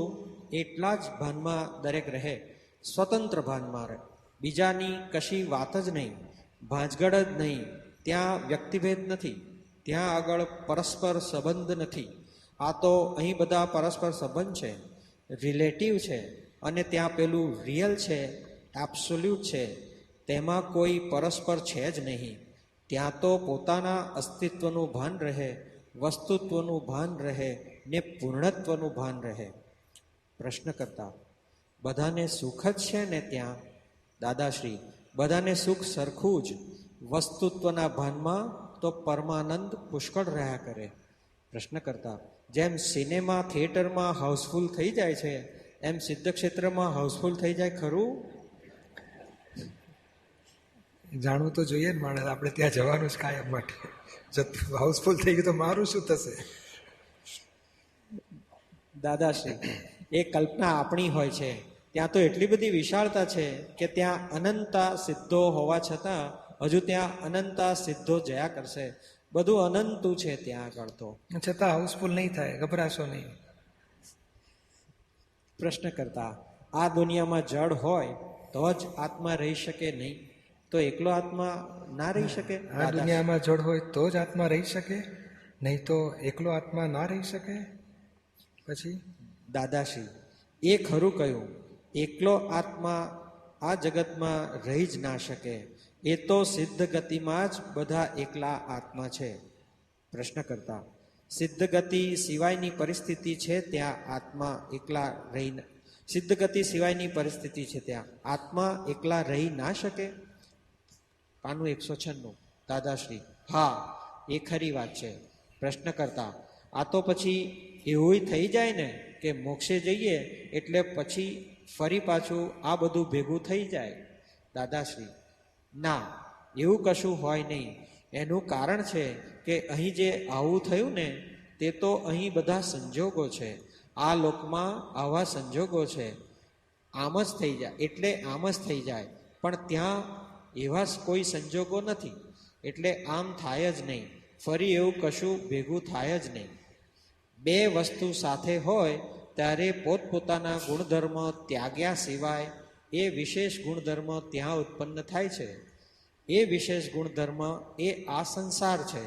એટલા જ ભાનમાં દરેક રહે, સ્વતંત્ર ભાનમાં રહે. બીજાની કશી વાત જ નહીં, ભાંજગડ જ નહીં. ત્યાં વ્યક્તિભેદ નથી, ત્યાં આગળ પરસ્પર સંબંધ નથી. આ તો અહીં બધા પરસ્પર સંબંધ છે, રિલેટિવ છે. અને ત્યાં પેલું રિયલ છે, એબ્સોલ્યુટ છે, તેમાં કોઈ પરસ્પર છે જ નહીં. ત્યાં તો પોતાના અસ્તિત્વનું ભાન રહે, વસ્તુત્વનું ભાન રહે ને પૂર્ણત્વનું ભાન રહે. પ્રશ્ન કરતા બધાને સુખ જ છે ને ત્યાં? દાદાશ્રી, બધાને સુખ સરખું જ. વસ્તુત્વના ભાનમાં તો પરમાનંદ પુષ્કળ રહ્યા કરે. પ્રશ્ન કરતા જેમ સિનેમા થિયેટરમાં હાઉસફુલ થઈ જાય છે એમ સિદ્ધ ક્ષેત્રમાં હાઉસફુલ થઈ જાય ખરું? જાણવું તો જોઈએ ને માણસ, આપણે ત્યાં જવાનું જ કાયમ માટે. હાઉસફુલ થઈ ગયું તો મારું શું થશે? દાદાશ્રી, એ કલ્પના આપણી હોય છે. ત્યાં તો એટલી બધી વિશાળતા છે કે ત્યાં અનંતા સિદ્ધો હોવા છતાં હજુ ત્યાં અનંતા સિદ્ધો જયા કરશે. બધું અનંતું છે ત્યાં આગળ. તો છતાં હાઉસફુલ નહીં થાય, ગભરાશો નહીં. પ્રશ્ન કરતા, આ દુનિયામાં જળ હોય તો જ આત્મા રહી શકે નહીં, તો એકલો આત્મા ના રહી શકે? આ દુનિયામાં જળ હોય તો જ આત્મા રહી શકે, નહીં તો એકલો આત્મા ના રહી શકે. પછી દાદાશ્રી, એ ખરું કહ્યું, એકલો આત્મા આ જગતમાં રહી જ ના શકે. એ તો સિદ્ધ ગતિમાં જ બધા એકલા આત્મા છે. પ્રશ્ન કરતા, સિદ્ધ ગતિ સિવાયની પરિસ્થિતિ છે ત્યાં આત્મા એકલા રહી, સિદ્ધ ગતિ સિવાયની પરિસ્થિતિ છે ત્યાં આત્મા એકલા રહી ના શકે? પાનું 196. દાદાશ્રી, હા, એ ખરી વાત છે. પ્રશ્ન કરતા, આ તો પછી એવું થઈ જાય ને કે મોક્ષે જઈએ એટલે પછી ફરી પાછું આ બધું ભેગું થઈ જાય? દાદાશ્રી, ના, એવું કશું હોય નહીં. એનું કારણ છે કે અહીં જે આવું થયું ને તે તો અહીં બધા સંજોગો છે. આ લોકમાં આવા સંજોગો છે. આમ જ થઈ જાય એટલે આમ જ થઈ જાય, પણ ત્યાં એવા કોઈ સંજોગો નથી એટલે આમ થાય જ નહીં. ફરી એવું કશું ભેગું થાય જ નહીં. બે વસ્તુ સાથે હોય ત્યારે પોતપોતાના ગુણધર્મ ત્યાગ્યા સિવાય એ વિશેષ ગુણધર્મ ત્યાં ઉત્પન્ન થાય છે. એ વિશેષ ગુણધર્મ એ આ સંસાર છે.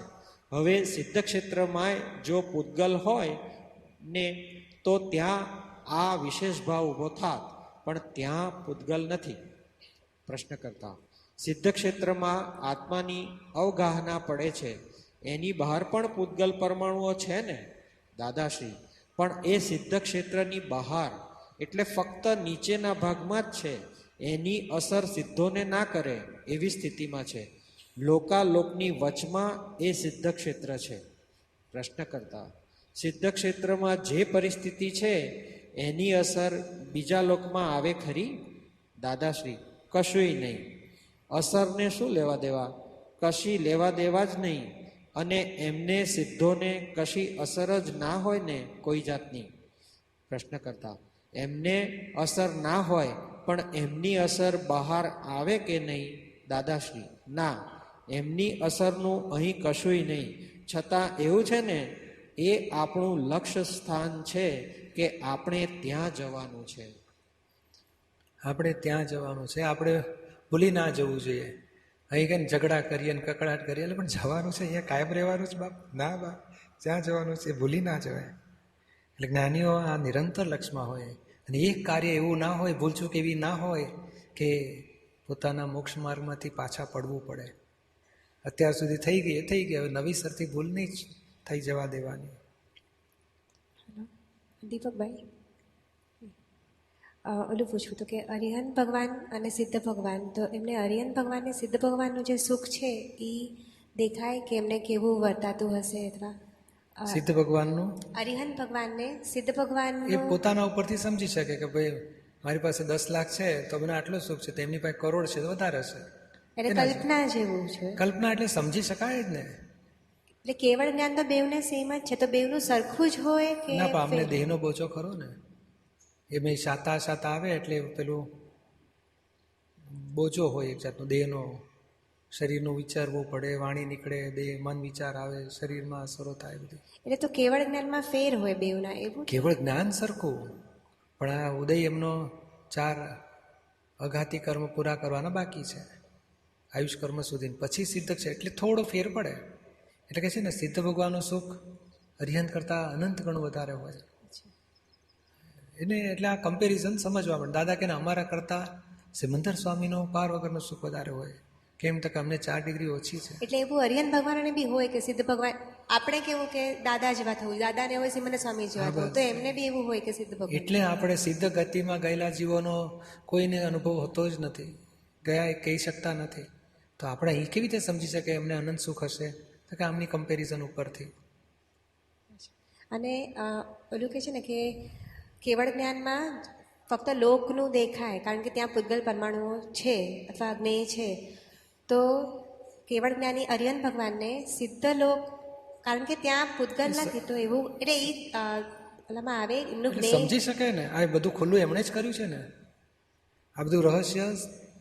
હવે સિદ્ધ ક્ષેત્રમાં જો પૂતગલ હોય ને તો ત્યાં આ વિશેષ ભાવ ઊભો થાત, પણ ત્યાં પૂતગલ નથી. પ્રશ્ન કરતા, સિદ્ધ ક્ષેત્રમાં આત્માની અવગાહના પડે છે, એની બહાર પણ પૂતગલ પરમાણુઓ છે ને? દાદાશ્રી, પણ એ સિદ્ધ ક્ષેત્રની બહાર એટલે ફક્ત નીચેના ભાગમાં જ છે. એની અસર સિદ્ધોને ના કરે એવી સ્થિતિમાં છે. લોકાલોકની વચમાં એ સિદ્ધ ક્ષેત્ર છે. પ્રશ્ન કરતા, સિદ્ધ ક્ષેત્રમાં જે પરિસ્થિતિ છે એની અસર બીજા લોકમાં આવે ખરી? દાદાશ્રી, કશુંય નહીં. અસરને શું લેવા દેવા? કશી લેવા દેવા જ નહીં. અને એમને સિદ્ધોને કશી અસર જ ના હોય ને કોઈ જાતની. પ્રશ્ન કરતા, એમને અસર ના હોય પણ એમની અસર બહાર આવે કે નહીં? દાદાશ્રી, ના, એમની અસરનું અહીં કશુંય નહીં. છતાં એવું છે ને, એ આપણું લક્ષ્ય સ્થાન છે કે આપણે ત્યાં જવાનું છે. આપણે ત્યાં જવાનું છે, આપણે ભૂલી ના જવું જોઈએ. અહીં કઈ ઝઘડા કરીએ ને કકડાટ કરીએ એટલે પણ જવાનું છે, અહીંયા કાયમ રહેવાનું છે બાપ. ના બાપ, જ્યાં જવાનું છે ભૂલી ના જવાય. એટલે જ્ઞાનીઓ આ નિરંતર લક્ષ્યમાં હોય. અને એક કાર્ય એવું ના હોય, ભૂલચૂક એવી ના હોય કે પોતાના મોક્ષ માર્ગમાંથી પાછા પડવું પડે. અત્યાર સુધી થઈ ગઈ એ થઈ ગઈ, હવે નવીસરથી ભૂલ નહીં જ થઈ જવા દેવાની. દીપકભાઈ, ઓલું પૂછવું હતું કે અરિહંત ભગવાન અને સિદ્ધ ભગવાન, તો એમને અરિહંત ભગવાન અને સિદ્ધ ભગવાનનું જે સુખ છે એ દેખાય કે એમને કેવું વર્તાતું હશે? અથવા સિદ્ધ ભગવાનનું, અરિહંત ભગવાનને સિદ્ધ ભગવાન એ પોતાના ઉપરથી સમજી શકે કે ભાઈ મારી પાસે 10 લાખ છે તો મને આટલું સુખ છે, તેમની પાસે કરોડ છે તો વધારે હશે. એટલે કલ્પના જેવું છે. કલ્પના એટલે સમજી શકાય જ ને. એટલે કેવળ જ્ઞાન તો બેવને સેમ જ છે, તો બેવનું સરખું જ હોય કે? ના, પણ અમને દેહનો બોજો ખરો ને. એ મેં શાતા આવે એટલે પેલું બોજો હોય એક જાતનો દેહનો. શરીરનું વિચારવું પડે, વાણી નીકળે, દેહ મન વિચાર આવે, શરીરમાં અસરો થાય બધી. એટલે તો કેવળ જ્ઞાનમાં ફેર હોય બેવના, એવું? કેવળ જ્ઞાન સરખું, પણ આ ઉદય એમનો 4 અઘાતી કર્મ પૂરા કરવાના બાકી છે, આયુષ કર્મ સુધી. પછી સિદ્ધ છે એટલે થોડો ફેર પડે. એટલે કે છે ને, સિદ્ધ ભગવાનનું સુખ અરિહંત કરતાં અનંત ગણું વધારે હોય. એને એટલે આ કમ્પેરિઝન સમજવા મળે. દાદા કે અમારા કરતાં સિમંદર સ્વામીનો પાર વગરનું સુખ વધારે હોય. કેમ તો કે અમને 4 ડિગ્રી ઓછી છે. એટલે એવું અરિહંત ભગવાનને બી હોય કે સિદ્ધ ભગવાન, આપણે કેવું કે દાદા જેવા થવું, દાદાને હોય સિમંદર સ્વામી જેવા થવું, તો એમને બી એવું હોય કે સિદ્ધ ભગવાન. એટલે આપણે સિદ્ધ ગતિમાં ગયેલા જીવોનો કોઈને અનુભવ હોતો જ નથી, ગયા એ કહી શકતા નથી. તો આપણે અહીં કેવી રીતે સમજી શકે એમને અનંત સુખ હશે? તો કે આમની કમ્પેરિઝન ઉપરથી. અને ઓલું કહે છે ને કે કેવળ જ્ઞાનમાં ફક્ત લોકનું દેખાય, કારણ કે ત્યાં પૂતગલ પરમાણુઓ છે અથવા જ્ઞેય છે, તો કેવળ જ્ઞાની અરિયન ભગવાનને સિદ્ધ લોક, કારણ કે ત્યાં પૂતગલ નથી, તો એવું એટલે એ ઓલામાં આવે એમનું એટલે જ્ઞેય. સમજી શકે ને, આ બધું ખુલ્લું એમણે જ કર્યું છે ને. આ બધું રહસ્ય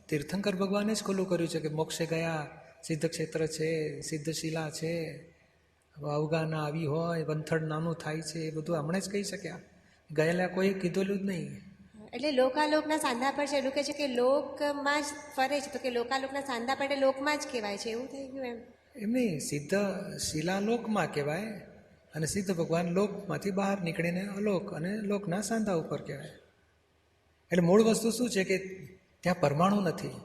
તીર્થંકર ભગવાને જ ખુલ્લું કર્યું છે કે મોક્ષે ગયા, સિદ્ધ ક્ષેત્ર છે, સિદ્ધ શિલા છે, અવગાના આવી હોય, વંથડ નાનું થાય છે, એ બધું હમણાં જ કહી શક્યા. ગયેલા કોઈ કીધેલું જ નહીં. એટલે લોકાલોકના સાંધા પર છે, એવું કહે છે કે લોકમાં જ ફરે છે, તો કે લોકાલોકના સાંધા પર એટલે લોકમાં જ કહેવાય છે, એવું થઈ ગયું એમ. એમ નહીં, સિદ્ધ શિલા લોકમાં કહેવાય અને સિદ્ધ ભગવાન લોકમાંથી બહાર નીકળીને અલોક અને લોકના સાંધા ઉપર કહેવાય. એટલે મૂળ વસ્તુ શું છે કે ત્યાં પરમાણુ નથી,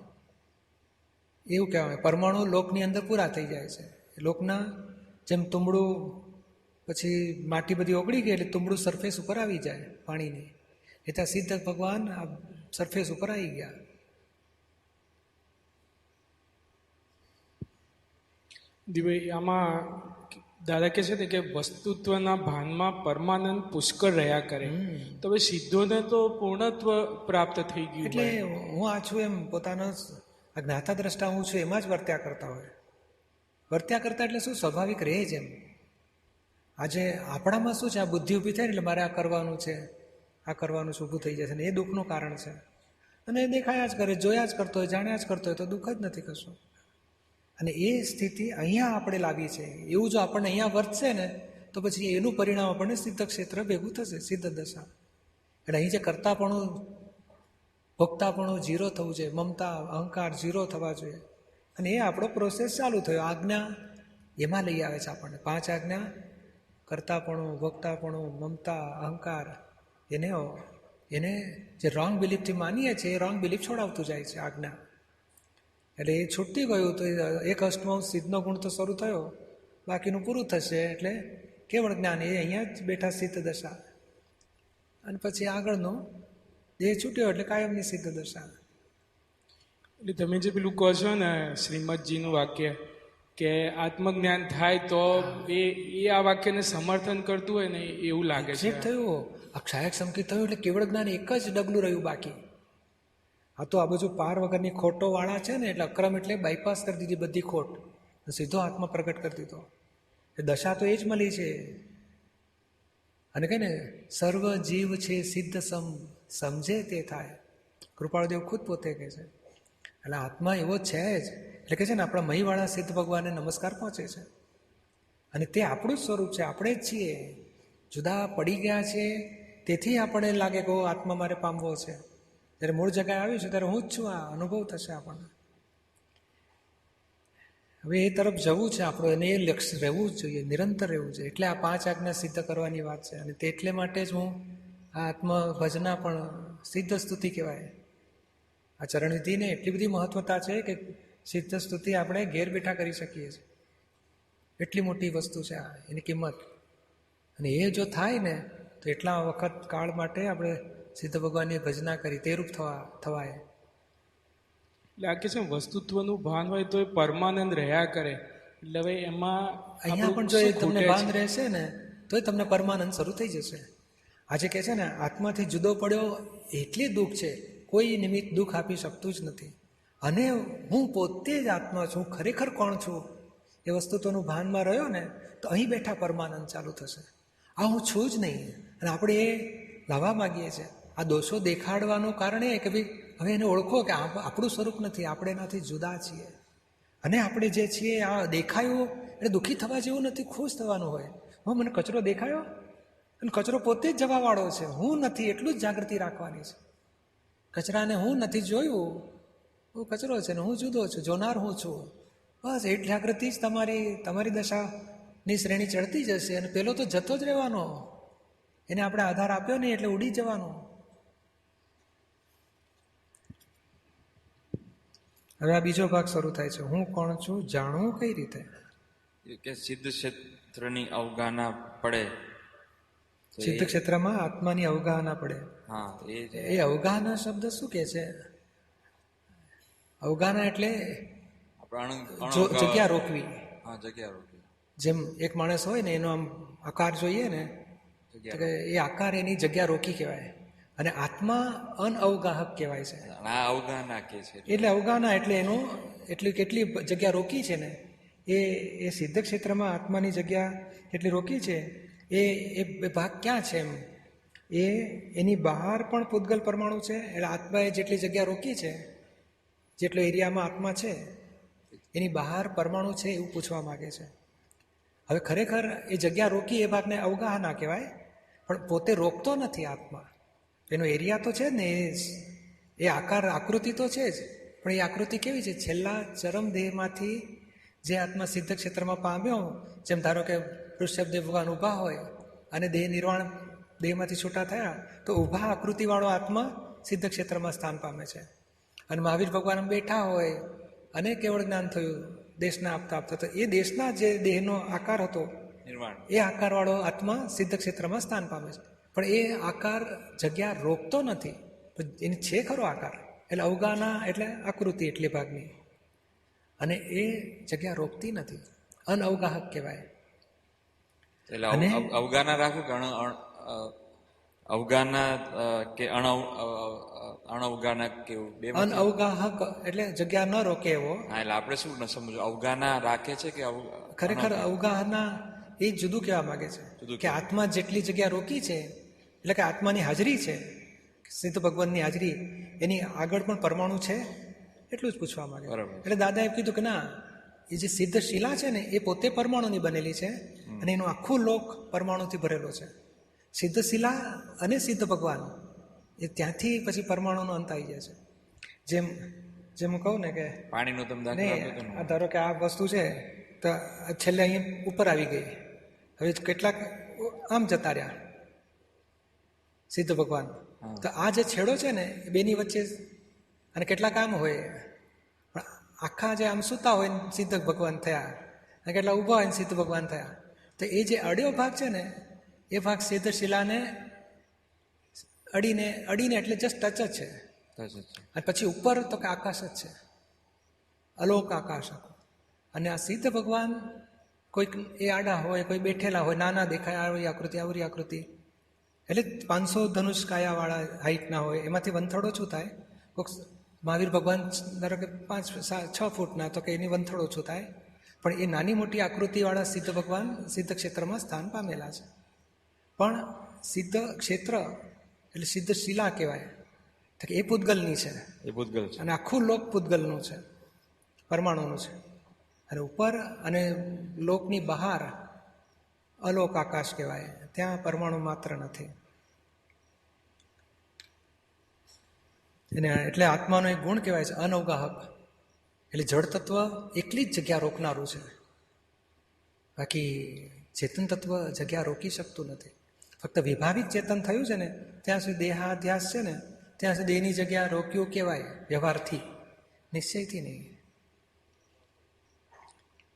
એવું કહેવાય. પરમાણુ લોકની અંદર પૂરા થઈ જાય છે. લોકના જેમ તુંબડું પછી માટી બધી ઓગળી ગઈ એટલે તુંબડું સરફેસ ઉપર આવી જાય પાણીની, એ ત્યાં સિદ્ધ ભગવાન આ સરફેસ ઉપર આવી ગયા. દિવ્ય આમાં દાદા કહે છે ને કે વસ્તુત્વના ભાનમાં પરમાનંદ પુષ્કળ રહ્યા કરે, તો હવે સિદ્ધોને તો પૂર્ણત્વ પ્રાપ્ત થઈ ગયું. એટલે હું આ છું એમ પોતાનો આ જ્ઞાતા દ્રષ્ટા હું છું એમાં જ વર્ત્યા કરતા હોય. વર્ત્યા કરતા એટલે શું, સ્વાભાવિક રહે જ એમ. આજે આપણામાં શું છે, આ બુદ્ધિ ઊભી થાય ને એટલે મારે આ કરવાનું છે, આ કરવાનું છે, ઊભું થઈ જાય છે ને એ દુઃખનું કારણ છે. અને એ દેખાયા જ કરે, જોયા જ કરતો હોય, જાણ્યા જ કરતો હોય તો દુઃખ જ નથી કશું. અને એ સ્થિતિ અહીંયા આપણે લાવી છે. એવું જો આપણને અહીંયા વર્તશે ને તો પછી એનું પરિણામ આપણને સિદ્ધ ક્ષેત્ર ભેગું થશે, સિદ્ધ દશા. એટલે અહીં જે કરતાપણું, ભોગતાપણું ઝીરો થવું જોઈએ, મમતા અહંકાર ઝીરો થવા જોઈએ. અને એ આપણો પ્રોસેસ ચાલુ થયો. આજ્ઞા એમાં લઈ આવે છે આપણને. 5 આજ્ઞા, કરતાપણું, ભોગતાપણું, મમતા, અહંકાર, એને જે રોંગ બિલીફથી માનીએ છીએ એ રોંગ બિલીફ છોડાવતું જાય છે આજ્ઞા. એટલે એ છૂટતી ગયું તો એક અષ્ટમાં સિદ્ધનો ગુણ તો શરૂ થયો, બાકીનું પૂરું થશે. એટલે કેવળ જ્ઞાન એ અહીંયા જ બેઠા સિદ્ધ દશા. અને પછી આગળનો દેહ છૂટ્યો એટલે કાયમની સિદ્ધ દશા. એટલે તમે જે પેલું કહો છો ને શ્રીમદજીનું વાક્ય કે આત્મજ્ઞાન થાય તો એ આ વાક્યને સમર્થન કરતું હોય ને એવું લાગે છે. થયું અક્ષાયક સંકિત થયું એટલે કેવળ જ્ઞાન એક જ ડગલું રહ્યું બાકી. આ તો આ બધું પાર વગરની ખોટો વાળા છે ને, એટલે અક્રમ એટલે બાયપાસ કરી દીધી બધી ખોટ, સીધો આત્મા પ્રગટ કરી દીધો. એ દશા તો એ જ મળી છે. અને કહે ને સર્વ જીવ છે સિદ્ધ સમજે તે થાય. કૃપાળુદેવ ખુદ પોતે કહે છે. એટલે આત્મા એવો છે જ. એટલે કે છે ને આપણા મહીવાળા સિદ્ધ ભગવાનને નમસ્કાર પહોંચે છે. અને તે આપણું જ સ્વરૂપ છે, આપણે જ છીએ. જુદા પડી ગયા છે તેથી આપણને લાગે કે આત્મા મારે પામવો છે. જ્યારે મૂળ જગ્યાએ આવ્યું છે ત્યારે હું જ છું, આ અનુભવ થશે આપણને. હવે એ તરફ જવું છે આપણું, અને એ લક્ષ્ય રહેવું જ જોઈએ, નિરંતર રહેવું જોઈએ. એટલે આ 5 આજ્ઞા સિદ્ધ કરવાની વાત છે. અને એટલે માટે જ હું આ આત્મભજના પણ સિદ્ધ સ્તુતિ કહેવાય. આ ચરણવિધિને એટલી બધી મહત્વતા છે કે સિદ્ધ સ્તુતિ આપણે ઘેર બેઠા કરી શકીએ છીએ. એટલી મોટી વસ્તુ છે આ, એની કિંમત. અને એ જો થાય ને તો એટલા વખત કાળ માટે આપણે સિદ્ધ ભગવાનની ભજના કરી તે રૂપ થવાય. એટલે આ કે છે વસ્તુત્વનું ભાન હોય તો એ પરમાનંદ રહ્યા કરે. એટલે હવે એમાં અહીંયા પણ જો એ તમને ભાન રહેશે ને તો એ તમને પરમાનંદ શરૂ થઈ જશે. આજે કહે છે ને આત્માથી જુદો પડ્યો એટલી દુઃખ છે, કોઈ નિમિત્ત દુઃખ આપી શકતું જ નથી. અને હું પોતે જ આત્મા છું, ખરેખર કોણ છું એ વસ્તુત્વનું ભાનમાં રહ્યો ને તો અહીં બેઠા પરમાનંદ ચાલુ થશે. આ હું છું જ નહીં. અને આપણે એ લાવવા માગીએ છીએ. આ દોષો દેખાડવાનું કારણ એ કે ભાઈ હવે એને ઓળખો કે આપણું સ્વરૂપ નથી, આપણે એનાથી જુદા છીએ. અને આપણે જે છીએ આ દેખાયું એટલે દુઃખી થવા જેવું નથી, ખુશ થવાનું હોય. મને કચરો દેખાયો અને કચરો પોતે જ જવાવાળો છે, હું નથી, એટલું જ જાગૃતિ રાખવાની છે. કચરાને હું નથી જોયું, હું કચરો છે ને હું જુદો છું, જોનાર હું છું. બસ એ જાગૃતિ જ તમારી દશાની શ્રેણી ચડતી જશે. અને પેલો તો જતો જ રહેવાનો, એને આપણે આધાર આપ્યો નહીં એટલે ઉડી જવાનો. હવે આ બીજો ભાગ શરૂ થાય છે, હું કોણ છું જાણવું કઈ રીતે. કે સિદ્ધ ક્ષેત્રની અવગાહના પડે, સિદ્ધ ક્ષેત્રમાં આત્માની અવગાહના પડે. હા, એ અવગાહના શબ્દ શું કે છે? અવગાહના એટલે જગ્યા રોકવી. હા, જગ્યા રોકવી. જેમ એક માણસ હોય ને એનો આમ આકાર જોઈએ ને, એ આકાર એની જગ્યા રોકી કહેવાય. અને આત્મા અનઅવગાહક કહેવાય છે. આ અવગાહના કે છે એટલે અવગાહના એટલે એનું એટલી કેટલી જગ્યા રોકી છે ને એ સિદ્ધ ક્ષેત્રમાં આત્માની જગ્યા એટલી રોકી છે એ ભાગ ક્યાં છે એમ એની બહાર પણ પૂતગલ પરમાણુ છે. એટલે આત્માએ જેટલી જગ્યા રોકી છે, જેટલો એરિયામાં આત્મા છે એની બહાર પરમાણુ છે એવું પૂછવા માગે છે. હવે ખરેખર એ જગ્યા રોકી એ ભાગને અવગાહના કહેવાય, પણ પોતે રોકતો નથી આત્મા. એનો એરિયા તો છે જ ને, એ આકાર આકૃતિ તો છે જ, પણ એ આકૃતિ કેવી છે? છેલ્લા ચરમ દેહમાંથી જે આત્મા સિદ્ધ ક્ષેત્રમાં પામ્યો, જેમ ધારો કે ઋષભદેવ ભગવાન ઊભા હોય અને દેહ નિર્વાણ દેહમાંથી છૂટા થયા, તો ઊભા આકૃતિવાળો આત્મા સિદ્ધ ક્ષેત્રમાં સ્થાન પામે છે. અને મહાવીર ભગવાન બેઠા હોય અને કેવળ જ્ઞાન થયું દેશના આપતા આપતા, તો એ દેશના જે દેહનો આકાર હતો નિર્વાણ એ આકારવાળો આત્મા સિદ્ધ ક્ષેત્રમાં સ્થાન પામે છે. પણ એ આકાર જગ્યા રોકતો નથી, એની છે ખરો આકાર. એટલે અવગાહના એટલે આકૃતિ એટલી ભાગની, અને એ જગ્યા રોકતી નથી, અનઅવગાહક કહેવાય. એટલે અવગાહના રાખું કે અવગાહના કે અણઅવગાહના કેવું બે? અનઅવગાહક એટલે જગ્યા ન રોકે એવો. હા, એટલે આપણે શું ન સમજવું, અવગાહના રાખે છે કે ખરેખર અવગાહના એ જુદું કહેવા માંગે છે કે આત્મા જેટલી જગ્યા રોકી છે, એટલે કે આત્માની હાજરી છે, સિદ્ધ ભગવાનની હાજરી, એની આગળ પણ પરમાણુ છે એટલું જ પૂછવા માંગે. એટલે દાદા એમ કીધું કે ના, એ જે સિદ્ધ શિલા છે ને એ પોતે પરમાણુની બનેલી છે અને એનું આખું લોક પરમાણુથી ભરેલો છે. સિદ્ધ શિલા અને સિદ્ધ ભગવાન એ ત્યાંથી પછી પરમાણુનો અંત આવી જાય છે. જેમ હું કહું ને કે પાણીનું તમે નહીં, આ ધારો કે આ વસ્તુ છે તો છેલ્લે અહીંયા ઉપર આવી ગઈ, હવે કેટલાક આમ જતા રહ્યા સિદ્ધ ભગવાન, તો આ જે છેડો છે ને એ બેની વચ્ચે, અને કેટલાક આમ હોય, પણ આખા જે આમ સૂતા હોય સિદ્ધ ભગવાન થયા, અને કેટલા ઊભા હોય સિદ્ધ ભગવાન થયા. તો એ જે અડ્યો ભાગ છે ને એ ભાગ સિદ્ધ શિલાને અડીને એટલે જસ્ટ ટચ જ છે. અને પછી ઉપર તો કે આકાશ જ છે, અલોક આકાશ. અને આ સિદ્ધ ભગવાન કોઈક એ આડા હોય, કોઈ બેઠેલા હોય, નાના દેખાય, આવી આકૃતિ આવરી આકૃતિ, એટલે 500 ધનુષ કાયાવાળા હાઈટના હોય, એમાંથી વંથડ ઓછું થાય. કોઈક મહાવીર ભગવાન ધારો કે 5-6 ફૂટના, તો કે એની વંથડ ઓછું થાય. પણ એ નાની મોટી આકૃતિવાળા સિદ્ધ ભગવાન સિદ્ધ ક્ષેત્રમાં સ્થાન પામેલા છે. પણ સિદ્ધ ક્ષેત્ર એટલે સિદ્ધ શિલા કહેવાય, કે એ પૂતગલની છે, એ પૂતગલ છે, અને આખું લોક પૂતગલનું છે, પરમાણુનું છે. અને ઉપર અને લોકની બહાર અલોક આકાશ કહેવાય, ત્યાં પરમાણુ માત્ર નથી. એટલે આત્માનો એક ગુણ કહેવાય છે અનઅવગાહક. એટલે જળ તત્વ એકલી જ જગ્યા રોકનારું છે, બાકી ચેતન તત્વ જગ્યા રોકી શકતું નથી. ફક્ત વિભાવિક ચેતન થયું છે ને ત્યાં સુધી દેહાધ્યાસ છે ને ત્યાં સુધી એની જગ્યા રોક્યું કહેવાય, વ્યવહારથી, નિશ્ચયથી નહીં.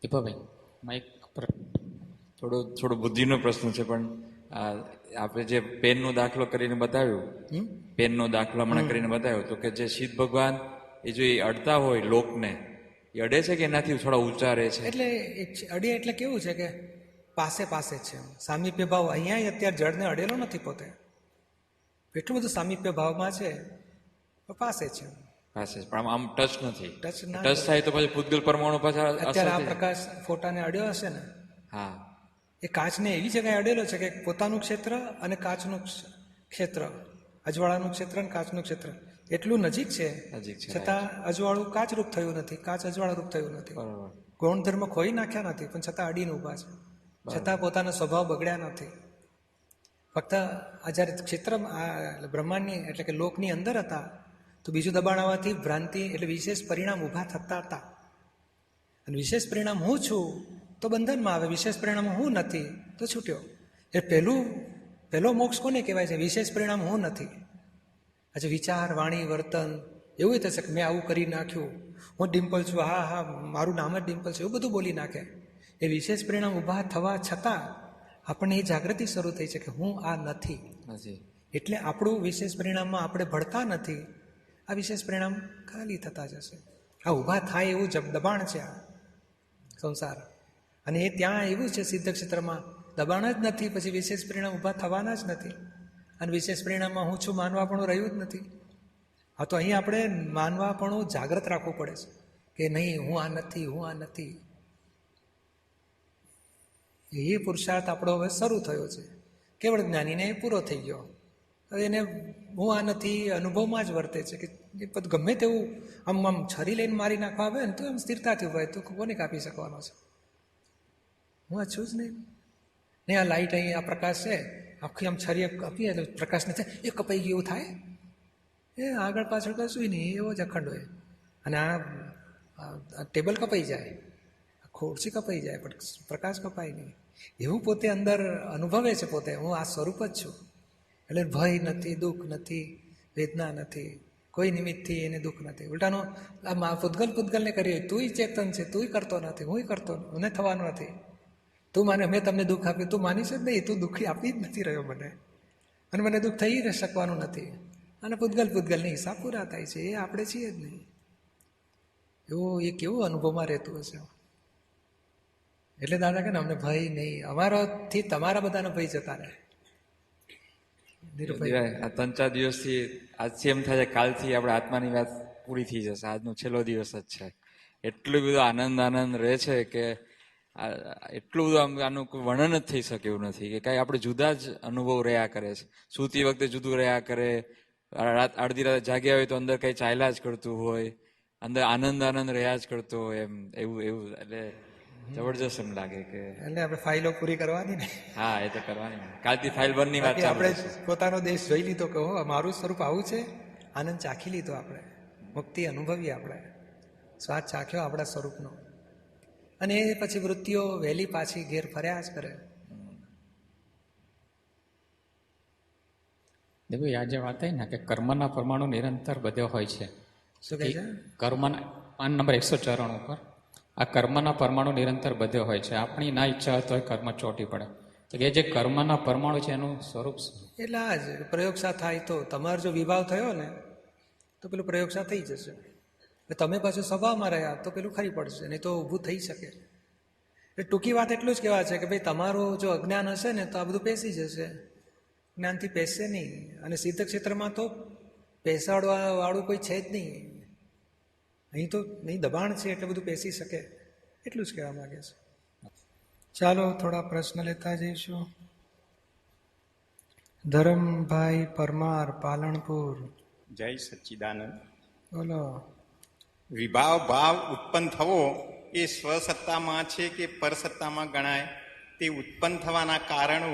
દીપાભાઈ, માઇક પર થોડો બુદ્ધિનો પ્રશ્ન છે, પણ આપણે જે પેનનો દાખલો કરીને બતાવ્યું, પેનનો દાખલો હમણાં કરીને બતાવ્યો, તો કે જે સિદ્ધ ભગવાન એ જો એ અડતા હોય લોકને, એ અડે છે કે એનાથી થોડા ઊંચા રહે છે? એટલે અડે એટલે કેવું છે કે પાસે જ છે, સામીપ્ય ભાવ. અહીંયા અત્યારે જળને અડેલો નથી પોતે, એટલું બધું સામીપ્ય ભાવમાં છે, પાસે છે, પાસે, પણ આમ ટચ નથી. ટચ થાય તો પછી પૂતગલ પરમાણુ પાછા અત્યારે આ પ્રકાશ ફોટાને અડ્યો હશે ને, હા, એ કાચને એવી જગ્યાએ અડેલો છે કે પોતાનું ક્ષેત્ર અને કાચનું ક્ષેત્ર, અજવાળાનું ક્ષેત્ર અને કાચનું ક્ષેત્ર એટલું નજીક છે, છતાં અજવાળું કાચરૂપ થયું નથી, કાચ અજવાળારૂપ થયું નથી. ગુણધર્મ ખોઈ નાખ્યા નથી, પણ છતાં અડીને ઊભા છે, છતાં પોતાનો સ્વભાવ બગડ્યા નથી. ફક્ત આ જ્યારે ક્ષેત્ર બ્રહ્માંડની એટલે કે લોકની અંદર હતા, તો બીજું દબાણ આવવાથી ભ્રાંતિ એટલે વિશેષ પરિણામ ઊભા થતા હતા. અને વિશેષ પરિણામ હું છું તો બંધનમાં આવે, વિશેષ પરિણામ હું નથી તો છૂટ્યો. એ પહેલો મોક્ષ કોને કહેવાય છે? વિશેષ પરિણામ હું નથી. આજે વિચાર, વાણી, વર્તન એવું થશે કે મેં આવું કરી નાખ્યું, હું ડિમ્પલ છું, હા મારું નામ જ ડિમ્પલ છે, એવું બધું બોલી નાખે. એ વિશેષ પરિણામ ઊભા થવા છતાં આપણને એ જાગૃતિ શરૂ થઈ છે કે હું આ નથી. એટલે આપણું વિશેષ પરિણામમાં આપણે ભળતા નથી, આ વિશેષ પરિણામ ખાલી થતા જશે. આ ઊભા થાય એવું દબાણ છે આ સંસાર. અને એ ત્યાં એવું છે સિદ્ધ ક્ષેત્રમાં દબાણ જ નથી, પછી વિશેષ પરિણામ ઊભા થવાના જ નથી. અને વિશેષ પરિણામમાં હું છું માનવાપણું રહ્યું જ નથી. હા, તો અહીં આપણે માનવાપણું જાગ્રત રાખવું પડે છે કે નહીં, હું આ નથી, હું આ નથી. એ પુરુષાર્થ આપણો હવે શરૂ થયો છે. કેવળ જ્ઞાનીને એ પૂરો થઈ ગયો. હવે એને હું આ નથી અનુભવમાં જ વર્તે છે કે એ બધું ગમે તેવું આમ છરી લઈને મારી નાખવા આવે ને તો એમ સ્થિરતાથી હોય તો કોને કાપી શકવાનો છે? હું આ છું જ નહીં. આ લાઈટ અહીં આ પ્રકાશ છે, આખી આમ છરી કાપીએ એટલે પ્રકાશને થાય એ કપાઈ ગયું એવું થાય? એ આગળ પાછળ કશું નહીં, એવો જ અખંડ હોય. અને આ ટેબલ કપાઈ જાય, ખુરશી કપાઈ જાય, પણ પ્રકાશ કપાય નહીં. એવું પોતે અંદર અનુભવે છે પોતે, હું આ સ્વરૂપ જ છું. એટલે ભય નથી, દુઃખ નથી, વેદના નથી, કોઈ નિમિત્તથી એને દુઃખ નથી. ઉલટાનો આ પૂતગલને કરીએ, તુંય ચેતન છે, તુંય કરતો નથી, હુંય કરતો મને થવાનું નથી. તું માને મેં તમને દુઃખ આપ્યું, તું માનીશ જ નહીં, તું દુઃખી આપી જ નથી રહ્યો મને, અને મને દુઃખ થઈ શકવાનું નથી. અને પૂતગલની હિસાબ પૂરા થાય છે, એ આપણે છીએ જ નહીં. એવું એ કેવું અનુભવમાં રહેતું હશે. એટલે દાદા કે ને અમને ભય નહીં, અમારાથી તમારા બધાનો ભય જતા રહે. આ 3-4 દિવસથી આજથી એમ થાય છે કાલથી આપણે આત્માની વાત પૂરી થઈ જશે, આજનો છેલ્લો દિવસ જ છે. એટલું બધું આનંદ રહે છે કે એટલું બધું આનું કોઈ વર્ણન જ થઈ શકે એવું નથી કે કાંઈ આપણે જુદા જ અનુભવ રહ્યા કરે છે. સૂતી વખતે જુદું રહ્યા કરે, અડધી રાત જાગ્યા હોય તો અંદર કંઈ ચાલ્યા જ કરતું હોય, અંદર આનંદ રહ્યા જ કરતો હોય, એમ એવું એટલે જબરજસ્ત એમ લાગે કે એટલે આપણે ફાઇલો પૂરી કરવાની ને. હા, એ તો કરવાની. કાલથી ફાઇલ બંધની વાત આપણે પોતાનો દેશ જોઈ લીધો કે મારું સ્વરૂપ આવું છે, આનંદ ચાખી લીધો, આપણે મુક્તિ અનુભવી, આપણે સ્વાદ ચાખ્યો આપણા સ્વરૂપનો. અને એ પછી વૃત્તિઓ વહેલી પાછી ઘેર ફર્યા જ કરે. દેવું આ જે વાત થઈ ને કે કર્મના પરમાણુ નિરંતર બધે હોય છે. શું કહે છે? કર્મના પાન નંબર 194 ઉપર આ કર્મના પરમાણુ નિરંતર બધે હોય છે. આપણી ના ઈચ્છા હોય તો કર્મ ચોટી પડે. તો કે જે કર્મના પરમાણુ છે એનું સ્વરૂપ શું? એટલે આ જ પ્રયોગશા થાય તો તમારો જો વિભાવ થયો ને તો પેલું પ્રયોગશા થઈ જશે. તમે પાછું સ્વભાવમાં રહ્યા તો પેલું ખરી પડશે, નહીં તો ઊભું થઈ શકે. એટલે ટૂંકી વાત એટલું જ કહેવા છે કે ભાઈ તમારું જો અજ્ઞાન હશે ને તો આ બધું પેસી જશે, જ્ઞાનથી પેસશે નહીં. અને સિદ્ધ ક્ષેત્રમાં તો પેસાડવાળું કોઈ છે જ નહીં. અહીં તો નહીં દબાણ છે એટલે બધું પેસી શકે, એટલું જ કહેવા માંગે છે. ચાલો થોડા પ્રશ્ન લેતા જઈશું. ધરમભાઈ પરમાર, પાલનપુર. જય સચ્ચિદાનંદ. બોલો. વિભાવ ભાવ ઉત્પન્ન થવો એ સ્વસત્તામાં છે કે પરસત્તામાં ગણાય? તે ઉત્પન્ન થવાના કારણો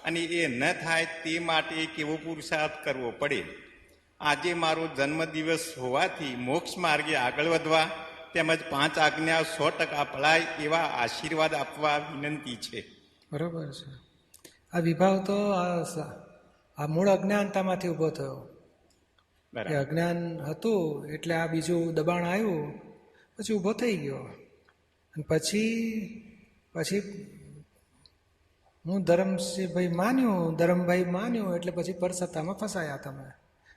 અને એ ન થાય તે માટે કેવો પુરુષાર્થ કરવો પડે? આજે મારો જન્મદિવસ હોવાથી મોક્ષ માર્ગે આગળ વધવા તેમજ 5 આજ્ઞા 100% પળાય એવા આશીર્વાદ આપવા વિનંતી છે. બરોબર છે. આ વિભાવ તો આ મૂળ અજ્ઞાનતામાંથી ઊભો થયો. અજ્ઞાન હતું એટલે આ બીજું દબાણ આવ્યું, પછી ઊભો થઈ ગયો. અને પછી હું ધરમભાઈ માન્યું એટલે પછી પરસત્તામાં ફસાયા તમે,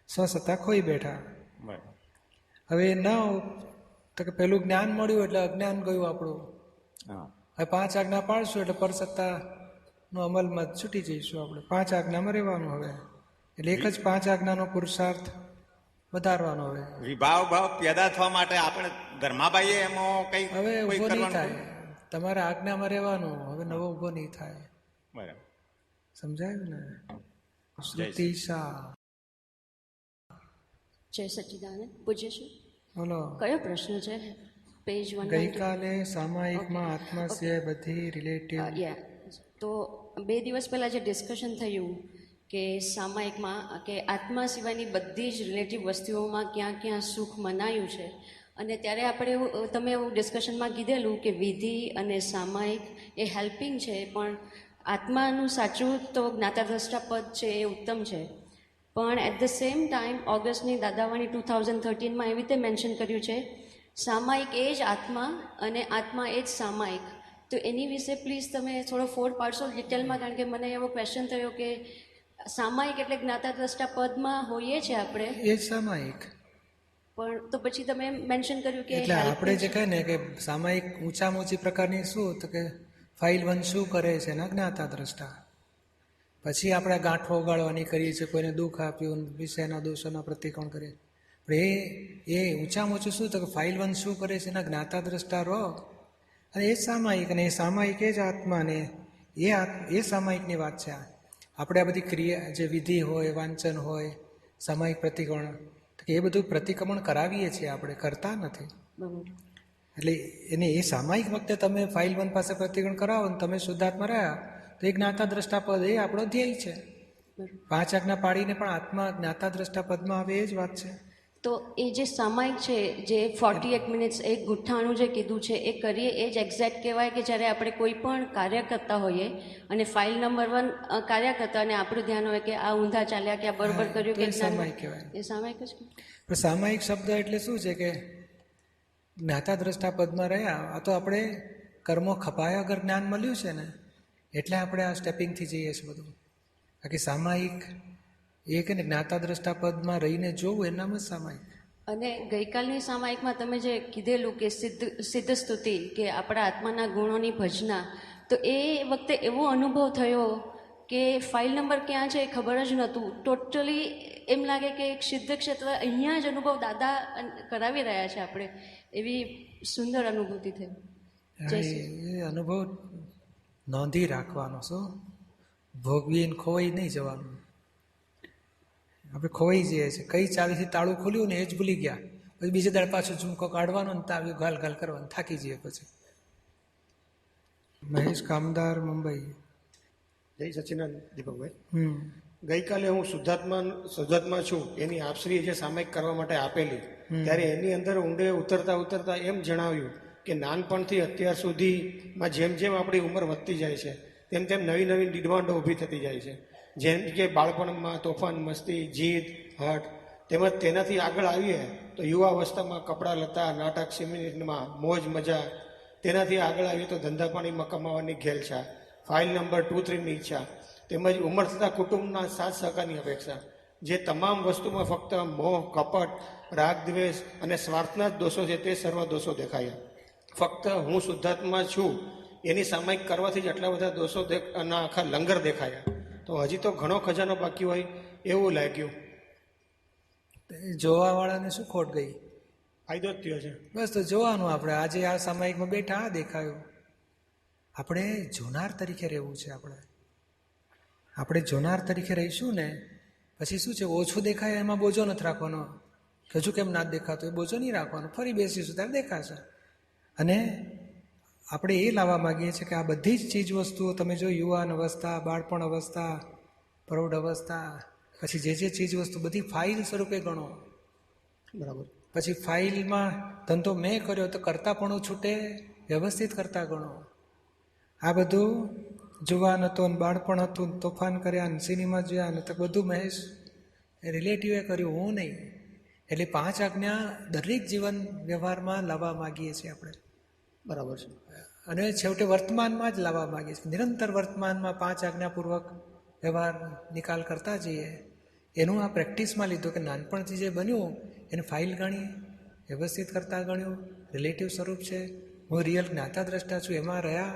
સ્વસત્તા ખોઈ બેઠા. હવે ના તો કે પેલું જ્ઞાન મળ્યું એટલે અજ્ઞાન ગયું આપણું. હવે 5 આજ્ઞા પાળશું એટલે પરસત્તાનો અમલમાં છૂટી જઈશું આપણે. 5 આજ્ઞામાં રહેવાનું હવે. એટલે એક જ 5 આજ્ઞાનો પુરુષાર્થ વધારવાનો. હવે વિભાવ ભાવ પેદા થવા માટે આપણે ધર્માભાઈએ એમાં કઈ હવે ઉભો નહીં થાય, તમારે આજ્ઞામાં રહેવાનું. હવે નવો ઉભો નહીં થાય. બરાબર, સમજાયું ને? શ્રુતિ શાહ. જય સચ્ચિદાનંદ. પૂજ્ય છે. બોલો. કયો પ્રશ્ન છે? પેજ 1. ગઈકાલે સામાયિકમાં આત્મા સિવાય બધી રિલેટિવ. તો 2 દિવસ પહેલા જે ડિસ્કશન થયું કે સામાયિકમાં કે આત્મા સિવાયની બધી જ રિલેટિવ વસ્તુઓમાં ક્યાં ક્યાં સુખ મનાયું છે, અને ત્યારે આપણે તમે એવું ડિસ્કશનમાં કીધેલું કે વિધિ અને સામાયિક એ હેલ્પિંગ છે, પણ આત્માનું સાચું તો જ્ઞાતાદ્રષ્ટા પદ છે એ ઉત્તમ છે. પણ એટ ધ સેમ ટાઈમ ઓગસ્ટની દાદાવાણી 2013માં એવી રીતે મેન્શન કર્યું છે સામાયિક એ જ આત્મા અને આત્મા એ જ સામાયિક. તો એની વિશે પ્લીઝ તમે થોડો ફોડ પાડશો ડિટેલમાં, કારણ કે મને એવો ક્વેશ્ચન થયો કે સામાયિક એટલે જ્ઞાતાદ્રષ્ટા પદમાં હોઈએ છીએ આપણે, એ જ સામાયિક. પણ તો પછી તમે મેન્શન કર્યું કે એટલે આપણે જે કહે ને કે સામાયિક ઊંચામાં ઊંચી પ્રકારની શું, તો કે ફાઇલ 1 શું કરે છે એના જ્ઞાતા દ્રષ્ટા. પછી આપણે ગાંઠો ઓગાળવાની કરીએ છીએ, કોઈને દુઃખ આપ્યું, વિષયના દોષોના પ્રતિક્રમણ કરીએ. પણ એ ઊંચામાં ઊંચું શું તો કે ફાઇલ 1 શું કરે છે એના જ્ઞાતા દ્રષ્ટા રહો, અને એ સામાયિક, અને એ સામાયિક એ જ આત્માને એ સામાયિકની વાત છે. આપણે આ બધી ક્રિયા જે વિધિ હોય, વાંચન હોય, સામાયિક પ્રતિક્રમણ, એ બધું પ્રતિક્રમણ કરાવીએ છીએ, આપણે કરતા નથી. એટલે એને એ સામાયિક વખતે તમે ફાઇલ 1 પાસે પ્રતિક્રમણ કરાવો ને તમે શુદ્ધાત્મા રહ્યા તો એ જ્ઞાતા દ્રષ્ટા પદ એ આપણો ધ્યેય છે. 5 આજ્ઞા પાડીને પણ આત્મા જ્ઞાતા દ્રષ્ટા પદમાં આવે એ જ વાત છે. તો એ જે સામાયિક છે, જે 48 મિનિટ્સ એક ગુઠ્ઠાણું જે કીધું છે એ કરીએ, એ જ એક્ઝેક્ટ કહેવાય કે જ્યારે આપણે કોઈ પણ કાર્ય કરતા હોઈએ અને ફાઇલ નંબર 1 કાર્ય કરતા અને આપણું ધ્યાન હોય કે આ ઊંધા ચાલ્યા કે આ બરોબર કર્યું કે સામાયિક કહેવાય. એ સામાયિક જ પણ સામાયિક શબ્દ એટલે શું છે કે જ્ઞાતા દ્રષ્ટા પદમાં રહ્યા. આ તો આપણે કર્મો ખપાયા અગર જ્ઞાન મળ્યું છે ને એટલે આપણે આ સ્ટેપિંગથી જઈએ છીએ બધું. બાકી સામાયિક એ કે ને જ્ઞાતા દ્રષ્ટા પદમાં રહીને જોવું એનામ જ સામાયિક. અને ગઈકાલની સામાયિકમાં તમે જે કીધેલું કે સિદ્ધ સ્તુતિ કે આપણા આત્માના ગુણોની ભજના, તો એ વખતે એવો અનુભવ થયો કે ફાઇલ નંબર ક્યાં છે એ ખબર જ નહોતું. ટોટલી એમ લાગે કે એક સિદ્ધ ક્ષેત્ર અહીંયા જ અનુભવ દાદા કરાવી રહ્યા છે આપણે, એવી સુંદર અનુભૂતિ થઈ. એ અનુભવ નોંધી રાખવાનો, શું ભોગવીને ખોવાઈ નહીં જવાનું. આપણે ખોવાઈ જઈએ છીએ, કઈ ચાવીથી તાળું ખોલ્યું ને એ જ ભૂલી ગયા, પછી બીજે દાડ પાછું ઝુમકો કાઢવાનો ને તાવ્યું ઘાલ ઘાલ કરવાનું, થાકી જઈએ પછી. મહેશ કામદાર, મુંબઈ. જય સચિદાનંદ દીપકભાઈ. ગઈકાલે હું શુદ્ધાત્મા છું એની આપશ્રીએ જે સામાયિક કરવા માટે આપેલી, ત્યારે એની અંદર ઊંડે ઉતરતા એમ જણાવ્યું કે નાનપણથી અત્યાર સુધીમાં જેમ જેમ આપણી ઉંમર વધતી જાય છે તેમ તેમ નવી નવી ડિમાન્ડો ઊભી થતી જાય છે. જેમ કે બાળપણમાં તોફાન, મસ્તી, જીદ, હઠ, તેમજ તેનાથી આગળ આવીએ તો યુવાવસ્થામાં કપડાં લતા, નાટક, સિનેમામાં મોજ મજા, તેનાથી આગળ આવીએ તો ધંધા પાણીમાં કમાવાની ઘેલછા, ફાઇલ નંબર 2, 3ની ઈચ્છા, તેમજ ઉંમર થતાં કુટુંબના સાથ સહકારની અપેક્ષા. જે તમામ વસ્તુમાં ફક્ત મોહ, કપટ, રાગ, દ્વેષ અને સ્વાર્થના જ દોષો છે તે સર્વ દોષો દેખાયા. ફક્ત હું શુદ્ધાત્મા છું એની સામાયિક કરવાથી જ આટલા બધા દોષો ના આખા લંગર દેખાયા. તો હજી તો ઘણો ખજાનો બાકી હોય એવું લાગ્યું. જોવા વાળાને શું ખોટ ગઈ? ફાયદો જ થયો છે. બસ તો જોવાનું. આપણે આજે આ સામાયિકમાં બેઠા આ દેખાયું. આપણે જોનાર તરીકે રહેવું છે. આપણે જોનાર તરીકે રહીશું ને પછી શું છે, ઓછું દેખાય એમાં બોજો નથી રાખવાનો. હજુ કેમ ના દેખાતો એ બોજો નહીં રાખવાનો, ફરી બેસીશું ત્યારે દેખાશે. અને આપણે એ લાવવા માગીએ છીએ કે આ બધી જ ચીજ વસ્તુઓ તમે જો યુવાન અવસ્થા, બાળપણ અવસ્થા, પ્રૌઢ અવસ્થા, પછી જે ચીજ વસ્તુ બધી ફાઇલ સ્વરૂપે ગણો. બરાબર. પછી ફાઇલમાં ધંધો મેં કર્યો તો કરતાપણું છૂટે, વ્યવસ્થિત કરતા ગણો. આ બધું જુવાન હતો ને બાળપણ હતું ને તોફાન કર્યા ને સિનેમા જોયા ને તો બધું મહેશ રિલેટિવે કર્યું, હું નહીં. એટલે 5 આજ્ઞા દરેક જીવન વ્યવહારમાં લાવવા માગીએ છીએ આપણે. બરાબર છે. અને છેવટે વર્તમાનમાં જ લાવવા માગીએ છીએ. નિરંતર વર્તમાનમાં 5 આજ્ઞાપૂર્વક વ્યવહાર નિકાલ કરતા જઈએ. એનું આ પ્રેક્ટિસમાં લીધું કે નાનપણથી જે બન્યું એને ફાઇલ ગણી, વ્યવસ્થિત કરતા ગણ્યું, રિલેટિવ સ્વરૂપ છે, હું રિયલ જ્ઞાતા દ્રષ્ટા છું એમાં રહ્યા.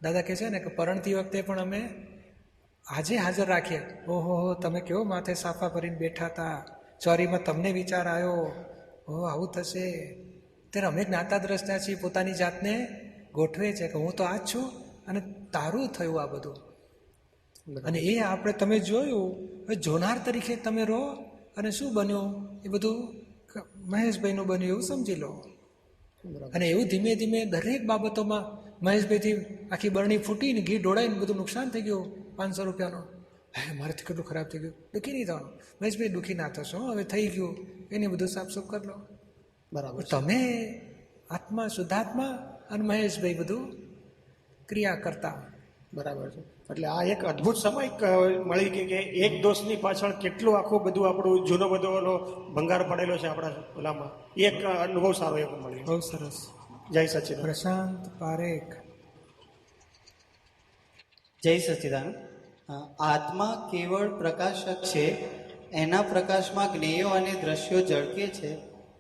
દાદા કહે છે ને કે પરણતી વખતે પણ અમે આજે હાજર રાખીએ. ઓહો તમે કેવો માથે સાફા ભરીને બેઠા હતા, ચોરીમાં તમને વિચાર આવ્યો, ઓહો આવું થશે. ત્યારે અમે જ્ઞાતા દ્રષ્ટા છીએ, પોતાની જાતને ગોઠવે છે કે હું તો આ જ છું અને તારું થયું આ બધું. અને એ આપણે તમે જોયું, જોનાર તરીકે તમે રહો અને શું બન્યું એ બધું મહેશભાઈનું બન્યું એવું સમજી લો. અને એવું ધીમે ધીમે દરેક બાબતોમાં મહેશભાઈથી આખી બરણી ફૂટીને ઘી ઢોળાઈને બધું નુકસાન થઈ ગયું 500 રૂપિયાનું. મારાથી કેટલું ખરાબ થઈ ગયું. દુઃખી નહીં થવાનું મહેશભાઈ, દુઃખી ના થશો. હવે થઈ ગયું એને બધું સાફસૂફ કરી લો. બરાબર. તમે આત્મા, શુદ્ધાત્મા અને મહેશભાઈ બધું ક્રિયા કરતા. બરાબર છે. એટલે આ એક અદ્ભુત સમય મળી કે એક દોષની પાછળ કેટલું આખું બધું આપણું જૂનો બધો ઓલો ભંગાર પડેલો છે આપણા ઓલામાં. એક અનુભવ સારો એવો મળ્યો. બહુ સરસ. જય સચિદાનંદ. પ્રશાંત પારેખ. જય સચિદાનંદ. આત્મા કેવળ પ્રકાશક છે, એના પ્રકાશમાં જ્ઞેયો અને દ્રશ્યો ઝળકે છે,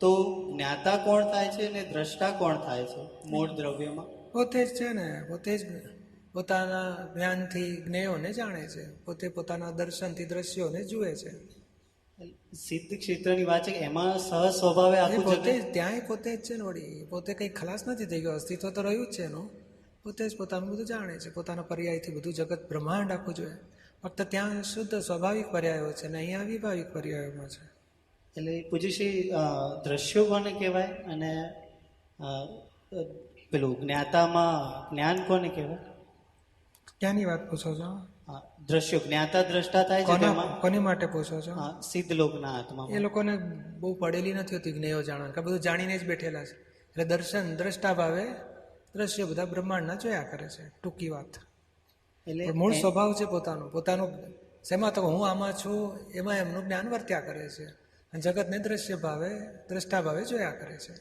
તો જ્ઞાતા કોણ થાય છે અને દ્રષ્ટા કોણ થાય છે મૂળ દ્રવ્યમાં? પોતે જ છે ને, પોતે જ પોતાના જ્ઞાનથી જ્ઞેયોને જાણે છે, પોતે પોતાના દર્શનથી દ્રશ્યોને જુએ છે. સિદ્ધ ક્ષેત્રની વાત છે કે એમાં સહ સ્વભાવે એ આખું પોતે જગત જ ત્યાંય પોતે જ છે ને વળી, પોતે કંઈ ખલાસ નથી થઈ ગયો, અસ્તિત્વ તો રહ્યું જ છે એનું. પોતે જ પોતાનું બધું જાણે છે, પોતાના પર્યાયથી બધું જગત બ્રહ્માંડ આખું જોઈએ. ફક્ત ત્યાં શુદ્ધ સ્વાભાવિક પર્યાયો છે ને અહીંયા વિભાવિક પર્યાયોમાં છે. એટલે પૂજ્યશ્રી દ્રશ્યો કોને કહેવાય અને પેલું જ્ઞાતામાં જ્ઞાન કોને કહેવાય? ક્યાંની વાત પૂછો છો? દ્રશ્યો જ્ઞાતા દ્રષ્ટા થાય છે તેમાં કોની માટે પૂછો છો? સિદ્ધ લોકના આત્મા. એ લોકોને બહુ પડેલી નથી હોતી જ્ઞેયો જાણવાનું, કે બધું જાણીને જ બેઠેલા છે. એટલે દર્શન દ્રષ્ટા ભાવે દ્રશ્યો બધા બ્રહ્માંડના જોયા કરે છે, ટૂંકી વાત. એટલે મૂળ સ્વભાવ છે પોતાનું શેમાં તો હું આમાં છું એમાં એમનું જ્ઞાન વર્ત્યા કરે છે, અને જગતને દ્રશ્ય ભાવે દ્રષ્ટા ભાવે જોયા કરે છે.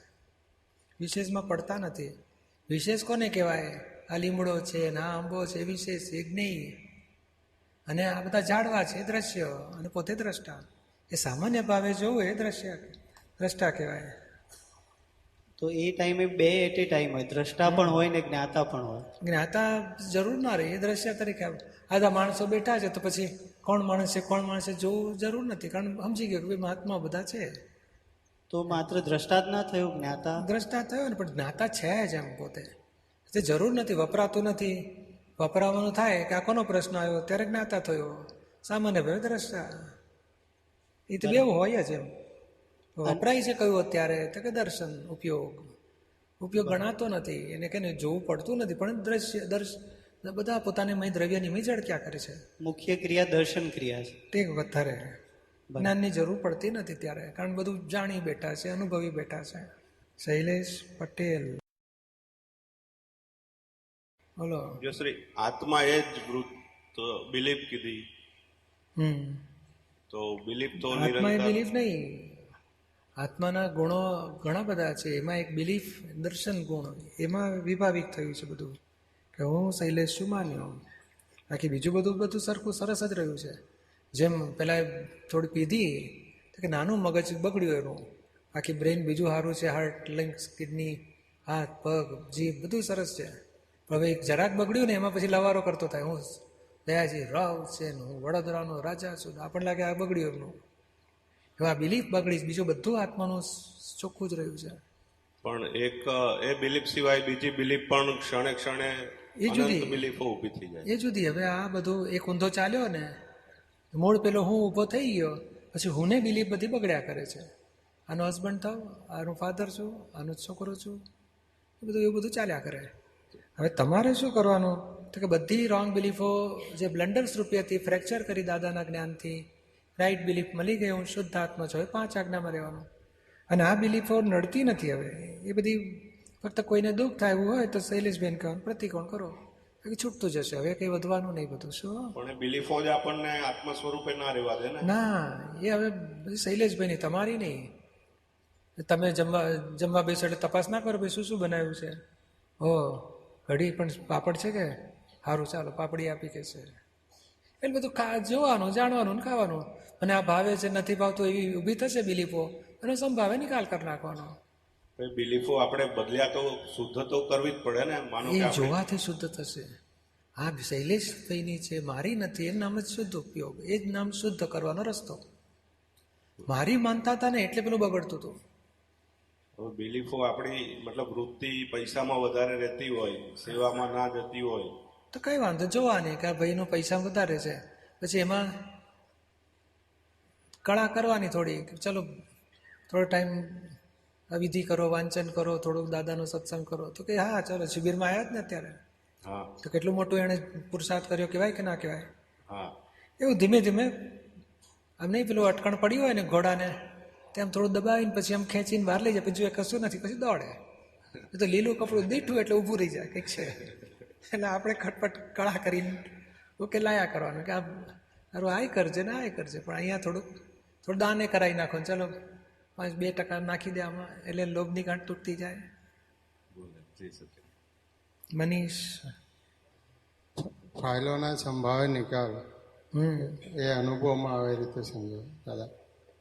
વિશેષમાં પડતા નથી. વિશેષ કોને કહેવાય? આ લીમડો છે ને આ આંબો છે, વિશેષ એ જ્ઞેય, અને આ બધા ઝાડવા છે દ્રશ્ય, અને પોતે દ્રષ્ટા. એ સામાન્ય ભાવે જોવું એ દ્રષ્ટા કહેવાય. તો એ ટાઈમે બે એટ એ ટાઈમ હોય, દ્રષ્ટા પણ હોય ને જ્ઞાતા પણ હોય. જ્ઞાતા જરૂર ના રહે, એ દ્રશ્ય તરીકે આધા માણસો બેઠા છે તો પછી કોણ માણસ છે જોવું જરૂર નથી, કારણ સમજી ગયો કે મહાત્મા બધા છે. તો માત્ર દ્રષ્ટા જ ના થયું, જ્ઞાતા દ્રષ્ટા થયો ને, પણ જ્ઞાતા છે જ એમ પોતે. તે જરૂર નથી, વપરાતું નથી. વપરાવાનું થાય કે આ કોનો પ્રશ્ન આવ્યો ત્યારે જ્ઞાતા થયો, સામાન્ય ભાવે દ્રષ્ટા. એ તો બેવું હોય જ એમ. વપરાય છે કયું અત્યારે તો કે દર્શન ઉપયોગ ગણાતો નથી એને, કે જોવું પડતું નથી, પણ દ્રશ્ય બધા પોતાને મય દ્રવ્યની મય જડક્યા કરે છે. મુખ્ય ક્રિયા દર્શન ક્રિયા છે. તે વધારે જ્ઞાનની જરૂર પડતી નથી ત્યારે, કારણ બધું જાણી બેઠા છે, અનુભવી બેઠા છે. શૈલેષ પટેલ, બોલો. જો શ્રી આત્મા એ જ વૃત્ત બિલીફ કીધી, તો બિલીફ તો આત્મા એ બિલીફ નહીં. આત્માના ગુણો ઘણા બધા છે, એમાં એક બિલીફ દર્શન ગુણ, એમાં વિભાવિક થયું છે બધું, કે હું શૈલેષ શું માન્યો. બાકી બીજું બધું સરખું સરસ જ રહ્યું છે. જેમ પેલા થોડી પીધી તો કે નાનું મગજ બગડ્યું એનું, બાકી બ્રેઇન બીજું સારું છે, હાર્ટ, લંગ્સ, કિડની, હાથ, પગ, જીભ બધું સરસ છે. હવે એક જરાક બગડ્યું ને એમાં પછી લવારો કરતો થાય, હું દયાજી રાવ છે ને હું વડોદરાનો રાજા છું, આપણને લાગે આ બગડ્યું એમનું. એવા બિલીફ બગડીશ, બીજું બધું આત્માનું ચોખ્ખું જ રહ્યું છે. પણ એક એ બિલીફ સિવાય બીજી બિલીફ પણ ક્ષણે ક્ષણે એ જુદી બિલીફો ઊભી થઈ જાય, એ જુદી. હવે આ બધું એક ઊંધો ચાલ્યો ને, મૂળ પેલો હું ઊભો થઈ ગયો, પછી હુંને બિલીફ બધી બગડ્યા કરે છે. આનો હસબન્ડ થાવ, આનું ફાધર છું, આનો છોકરો છું, એવું બધું ચાલ્યા કરે. હવે તમારે શું કરવાનું? તો કે બધી રોંગ બિલીફો જે બ્લન્ડર્સ રૂપિયાથી ફ્રેક્ચર કરી દાદાના જ્ઞાનથી રાઈટ બિલીફ મળી ગઈ, હું શુદ્ધ આત્મા છું, હવે 5 આજ્ઞામાં રહેવાનું. અને આ બિલીફો નડતી નથી. હવે એ બધી ફક્ત કોઈને દુઃખ થાય એવું હોય તો શૈલેષબેન કહેવાનું પ્રતિકોણ કરો, છૂટતું જશે. હવે કંઈ વધવાનું નહીં બધું. શું પણ બિલીફો જ આપણને આત્મ સ્વરૂપે ના રહેવા દે ને. ના, એ હવે બધી શૈલેષભાઈની, તમારી નહીં. તમે જમવા બેસો એટલે તપાસ ના કરો ભાઈ શું બનાવ્યું છે. ઘડી પણ પાપડ છે કે સારું, ચાલો પાપડી આપી કે છે. એટલે બધું જોવાનું, જાણવાનું ને ખાવાનું. અને આ ભાવે છે નથી ભાવતું એવી ઊભી થશે બિલીફો, અને સંભાવે નિકાલ કરી નાખવાનો. બિલીફો આપણે બદલ્યા તો શુદ્ધ તો કરવી જ પડે ને. માનો એ જોવાથી શુદ્ધ થશે. આ શૈલેષભાઈની છે, મારી નથી, એ નામ જ શુદ્ધ ઉપયોગ, એ જ નામ શુદ્ધ કરવાનો રસ્તો. મારી માનતા હતા ને એટલે પેલું બગડતું હતું. બિલીફો આપણી મતલબ વૃત્તિ પૈસામાં વધારે રહેતી હોય, સેવામાં ના જતી હોય, તો કઈ વાંધો, જોવાની કે આ ભાઈનો પૈસા વધારે છે, પછી એમાં કળા કરવાની થોડી, ચલો થોડો ટાઈમ વિધિ કરો, વાંચન કરો, થોડુંક દાદાનો સત્સંગ કરો, તો કે હા ચાલો શિબિરમાં આવ્યા જ ને અત્યારે, તો કેટલું મોટું એને પુરુષાર્થ કર્યો કહેવાય કે ના કહેવાય. એવું ધીમે ધીમે આમ નહીં પેલું અટકણ પડ્યું હોય ને ઘોડાને, તેમ થોડું દબાવીને પછી આમ ખેંચીને બહાર લઈ જાય, પછી જો કશું નથી પછી દોડે. એ તો લીલું કપડું દીઠું એટલે ઊભું રહી જાય કંઈક છે. એટલે આપણે ખટપટ કળા કરીને ઓકે લાયા કરવાનું કે આ સારું આય કરજે ને આય કરજે, પણ અહીંયા થોડું દાને કરાવી નાખો, ચલો 5-2% નાખી દે આમાં, એટલે લોભની ગાંઠ તૂટતી જાય. મનીષ, ફાઇલોના સંભાવે નિકાલ એ અનુભવમાં આવે રીતે સમજો દાદા.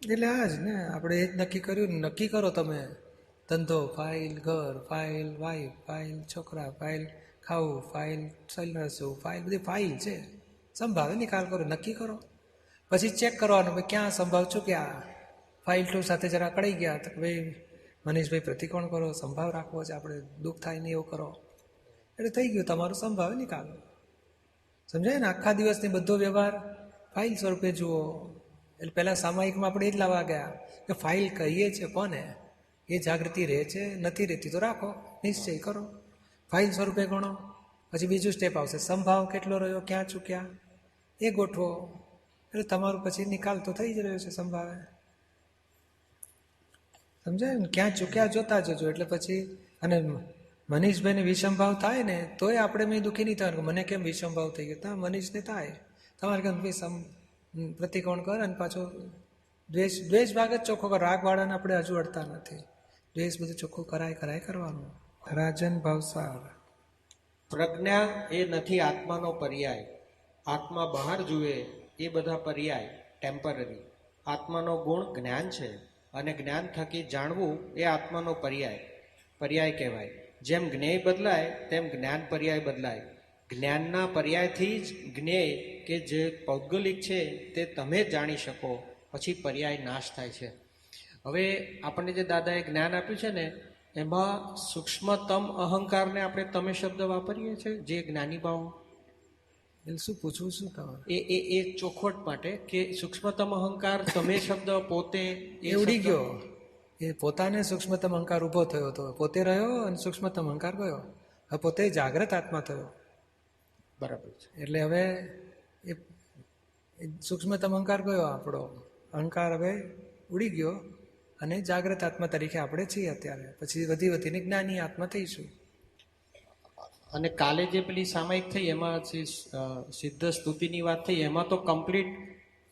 એટલે આ જ ને, આપણે એ જ નક્કી કર્યું ને. નક્કી કરો તમે ધંધો, ફાઇલ, ઘર, ફાઇલ, વાઈફ, ફાઇલ, છોકરા, ફાઇલ, ખાવું ફાઇલ, સલરસું ફાઇલ, બધી ફાઇલ છે. સંભાવે નિકાલ કરો, નક્કી કરો, પછી ચેક કરવાનું ભાઈ ક્યાં સંભાવ ચૂક્યા, ફાઇલ 2 સાથે જરા કળી ગયા તો ભાઈ મનીષભાઈ પ્રતિકોણ કરો, સંભાવ રાખવો છે આપણે, દુઃખ થાય નહીં એવું કરો, એટલે થઈ ગયું તમારું સંભાવે નિકાલ. સમજાય ને? આખા દિવસની બધો વ્યવહાર ફાઇલ સ્વરૂપે જુઓ. એટલે પહેલાં સામાયિકમાં આપણે એ જ લાવવા ગયા કે ફાઇલ કહીએ છીએ કોને, એ જાગૃતિ રહે છે, નથી રહેતી તો રાખો, નિશ્ચય કરો, ફાઇલ સ્વરૂપે ગણો. પછી બીજું સ્ટેપ આવશે, સંભાવ કેટલો રહ્યો, ક્યાં ચૂક્યા એ ગોઠવો. એટલે તમારું પછી નિકાલ તો થઈ જ રહ્યો છે સંભાવે. સમજાય ને? ક્યાં ચૂક્યા જોતા જજો. એટલે પછી અને મનીષભાઈને વિષમભાવ થાય ને તોય આપણે મેં દુઃખી નહીં થવાનું, મને કેમ વિષમભાવ થઈ ગયો. મનીષને થાય, તમારે કેમ ભાઈ પ્રતિકોણ કર અને પાછો દ્વેષ ભાગ જ ચોખ્ખો કર. રાગવાળાને આપણે હજુ અડતા નથી, દ્વેષ બધું ચોખ્ખું કરાય કરવાનું. રાજન ભાવસાર, પ્રજ્ઞા એ નથી આત્માનો પર્યાય. આત્મા બહાર જુએ એ બધા પર્યાય ટેમ્પરરી. આત્માનો ગુણ જ્ઞાન છે અને જ્ઞાન થકી જાણવું એ આત્માનો પર્યાય કહેવાય. જેમ જ્ઞેય બદલાય તેમ જ્ઞાન પર્યાય બદલાય. જ્ઞાનના પર્યાયથી જ જ્ઞેય કે જે પૌદ્ગલિક છે તે તમે જ જાણી શકો, પછી પર્યાય નાશ થાય છે. હવે આપણને જે દાદાએ જ્ઞાન આપ્યું છે ને એમાં સૂક્ષ્મતમ અહંકારને આપણે તમે શબ્દ વાપરીએ છીએ, જે જ્ઞાની ભાવ. એટલે શું પૂછવું શું તમારે? એ ચોખવટ માટે કે સૂક્ષ્મતમ અહંકાર તમે શબ્દ પોતે એ ઉડી ગયો. એ પોતાને સૂક્ષ્મતમ અહંકાર ઊભો થયો હતો, પોતે રહ્યો અને સૂક્ષ્મતમ અહંકાર ગયો. હવે પોતે જાગ્રત આત્મા થયો. બરાબર છે. એટલે હવે એ સૂક્ષ્મતમ અહંકાર ગયો, આપણો અહંકાર હવે ઉડી ગયો અને જાગ્રત આત્મા તરીકે આપણે છીએ અત્યારે. પછી વધીને જ્ઞાની આત્મા થઈશું. અને કાલે જે પેલી સામાયિક થઈ એમાં સિદ્ધ સ્તુતિની વાત થઈ, એમાં તો કમ્પ્લીટ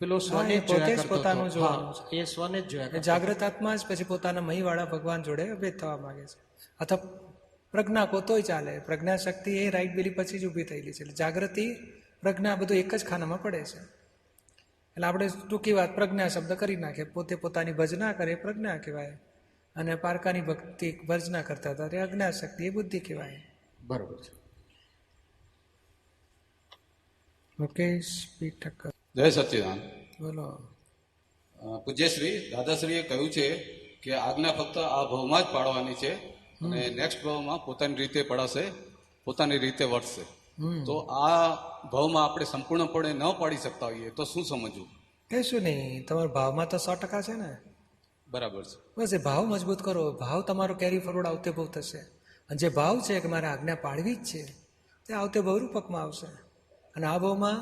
પેલો સ્વને પોતે જ પોતાનું જોવાનું છે. એ સ્વને જ જોયા. જાગ્રત આત્મા જ પછી પોતાના મહીવાળા ભગવાન જોડે ભેદ થવા માંગે છે. અથવા પ્રજ્ઞા પોતોય ચાલે, પ્રજ્ઞા શક્તિ એ રાઈટ બિલી પછી જ ઊભી થયેલી છે. એટલે જાગૃતિ પ્રજ્ઞા બધું એક જ ખાનામાં પડે છે. એટલે આપણે ટૂંકી વાત પ્રજ્ઞા શબ્દ કરી નાખીએ. પોતે પોતાની ભજના કરે પ્રજ્ઞા કહેવાય, અને પારકાની ભક્તિ ભજના કરતા હતા એ અજ્ઞા શક્તિ એ બુદ્ધિ કહેવાય. બરોબર છે. મુકેશ પી ઠક્કર, જય સચ્ચિદાનંદ. બોલો. પૂજ્યશ્રી દાદાશ્રીએ કહ્યું છે કે આજ્ઞા ફક્ત આ ભાવમાં જ પાડવાની છે અને નેક્સ્ટ ભાવમાં પોતાની રીતે પડાશે, પોતાની રીતે વર્તશે. તો આ ભાવમાં આપણે સંપૂર્ણપણે ન પાડી શકતા હોઈએ તો શું સમજવું? કશું નહીં, તમારા ભાવમાં તો 100% છે ને. બરાબર છે. બસ એ ભાવ મજબૂત કરો, ભાવ તમારો કેરી ફોરવર્ડ આવતે ભાવ થશે. અને જે ભાવ છે કે મારે આજ્ઞા પાડવી જ છે તે આવતે ભાવ રૂપકમાં આવશે. અને આ ભાવમાં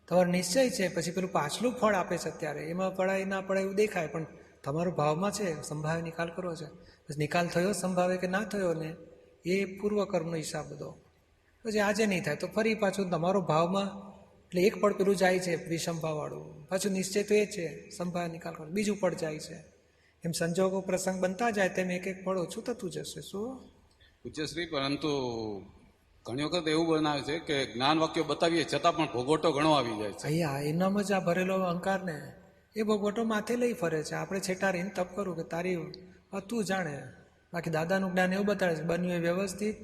તમારો નિશ્ચય છે, પછી પેલું પાછલું ફળ આપે છે અત્યારે, એમાં પડાય ના પડાય એવું દેખાય, પણ તમારો ભાવમાં છે, સંભાવે નિકાલ કરવો છે. પછી નિકાલ થયો સંભાવે કે ના થયો ને એ પૂર્વકર્મનો હિસાબ બધો. પછી આજે નહીં થાય તો ફરી પાછું તમારો ભાવમાં, એટલે એક પડ પેલું જાય છે વિષમ ભાવવાળું, પાછું નિશ્ચય તો એ છે સંભાવે નિકાલ કરવો, બીજું પડ જાય છે. એમ સંજોગો પ્રસંગ બનતા જાય તેમ એક પડ ઓછું થતું જશે. શું પૂજ્યશ્રી, પરંતુ ઘણી વખત એવું બનાવે છે કે જ્ઞાન વાક્યો બતાવીએ છતાં પણ ભોગવટો ઘણો આવી જાય છે. અહીંયા એનામ જ આ ભરેલો અહંકાર ને એ ભોગવટો માથે લઈ ફરે છે. આપણે છેટા રહીને તપ કરું કે તારી તું જાણે. બાકી દાદાનું જ્ઞાન એવું બતાવે છે બન્યું એ વ્યવસ્થિત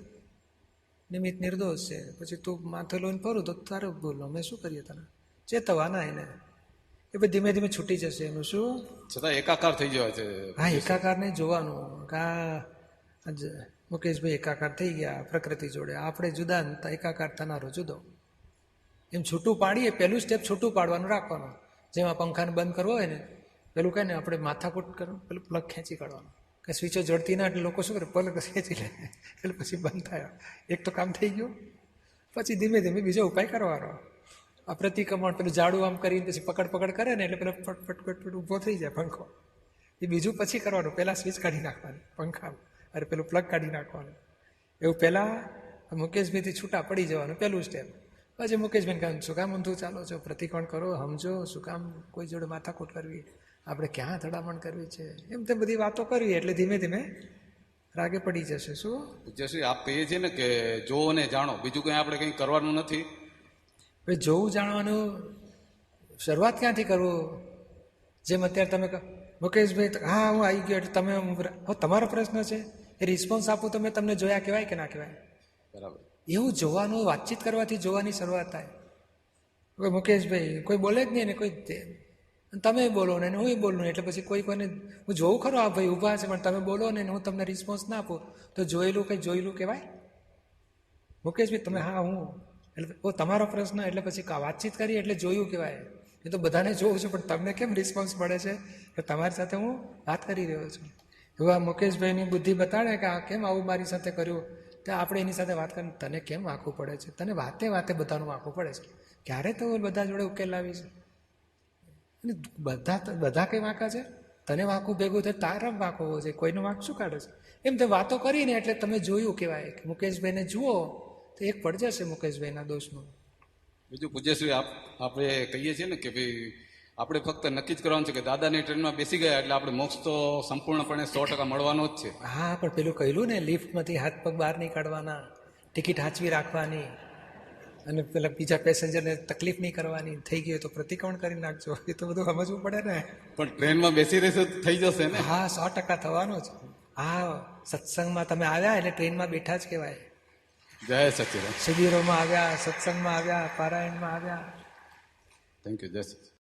નિમિત્ત નિર્દોષ છે. પછી તું માથે લઈને ફરું તો તારે બોલો અમે શું કરીએ, તને ચેતવાના એને એ પછી ધીમે ધીમે છૂટી જશે. એનું શું છતાં એકાકાર થઈ જાય છે. હા, એકાકારને જોવાનું કે મુકેશભાઈ એકાકાર થઈ ગયા પ્રકૃતિ જોડે, આપણે જુદા એકાકાર થનારો જુદો. એમ છૂટું પાડીએ, પહેલું સ્ટેપ છૂટું પાડવાનું રાખવાનું. જેમાં પંખાને બંધ કરવો હોય ને પેલું કહે ને આપણે માથાકૂટ કરો, પેલું પ્લગ ખેંચી કાઢવાનું કે સ્વિચો જડતી ના, એટલે લોકો શું કરે પ્લગ ખેંચી લે એટલે પછી બંધ થાય. એક તો કામ થઈ ગયું. પછી ધીમે ધીમે બીજો ઉપાય કરવાનો. આ પ્રતિક્રમણ પેલું જાડું આમ કરીને પછી પકડ કરે ને એટલે પેલો ફટ ઊભો થઈ જાય પંખો. એ બીજું પછી કરવાનું. પહેલાં સ્વિચ કાઢી નાખવાની પંખા, અરે પેલું પ્લગ કાઢી નાખવાનું. એવું પહેલાં મુકેશભાઈથી છૂટા પડી જવાનું પહેલું સ્ટેપ. પછી મુકેશભાઈ કહે શું કામ ઊંધું ચાલો છો, પ્રતિકોણ કરો, સમજો, શું કામ કોઈ જોડે માથાકૂટ કરવી, આપણે ક્યાં ધડામણ કરવી છે, એમ તેમ બધી વાતો કરવી. એટલે ધીમે ધીમે રાગે પડી જશે. શું પૂજ્યશ્રી, આપ કહીએ છીએ ને કે જોવો ને જાણો, બીજું કંઈ આપણે કંઈ કરવાનું નથી. ભાઈ જોવું જાણવાનું શરૂઆત ક્યાંથી કરવું? જેમ અત્યારે તમે મુકેશભાઈ હા હું આવી ગયો એટલે તમે તમારો પ્રશ્ન છે એ રિસ્પોન્સ આપું, તમે તમને જોયા કહેવાય કે ના કહેવાય? બરાબર. એવું જોવાનું, વાતચીત કરવાથી જોવાની શરૂઆત થાય. કોઈ મુકેશભાઈ કોઈ બોલે જ નહીં ને કોઈ તમે બોલો ને હું બોલું, એટલે પછી કોઈને હું જોઉં ખરો આ ભાઈ ઊભા છે પણ તમે બોલો ને હું તમને રિસ્પોન્સ ના આપું તો જોયેલું કંઈ જોયેલું કહેવાય? મુકેશભાઈ તમે હા હું એટલે તમારો પ્રશ્ન એટલે પછી વાતચીત કરી એટલે જોયું કહેવાય. એ તો બધાને જોઉં છું પણ તમને કેમ રિસ્પોન્સ મળે છે કે તમારી સાથે હું વાત કરી રહ્યો છું. એવા મુકેશભાઈની બુદ્ધિ બતાડે કે આ કેમ આવું મારી સાથે કર્યું, તો આપણે એની સાથે વાત કરીએ તને કેમ વાંકવું પડે છે, તને વાતે વાતે બધાનું વાંકવું પડે છે, ક્યારે તો બધા જોડે ઉકેલ લાવી છે. અને બધા કંઈ વાંકા છે, તને વાંકું ભેગું થાય તારા વાંકો હોવો છે, કોઈનો વાંક શું કાઢે છે? એમ તે વાતો કરીને એટલે તમે જોયું કહેવાય કે મુકેશભાઈને જુઓ તો એક પડ જશે મુકેશભાઈના દોષનું. બીજું પૂજ્યશ્રી આપણે કહીએ છીએ ને કે ભાઈ આપણે ફક્ત નક્કી જ કરવાનું છે કે દાદાની ટ્રેનમાં બેસી ગયા એટલે આપણે મોક્ષ તો સંપૂર્ણપણે 100% મળવાનો જ છે. હા પણ પેલું કહ્યું ને લિફ્ટમાંથી હાથ પગ બહાર નહીં કાઢવાના, ટિકિટ હાંચવી રાખવાની અને પેલા બીજા પેસેન્જરને તકલીફ નહીં કરવાની, થઈ ગયું તો પ્રતિક્રમણ કરી નાખજો. એ તો બધું સમજવું પડે ને. પણ ટ્રેનમાં બેસી રહેશે તો થઈ જશે ને? હા 100% થવાનું જ. હા સત્સંગમાં તમે આવ્યા એટલે ટ્રેનમાં બેઠા જ કહેવાય. જય સચિદાનંદ. શિબિરોમાં આવ્યા, સત્સંગમાં આવ્યા, પારાયણમાં આવ્યા. Thank you. જય સચિદાનંદ.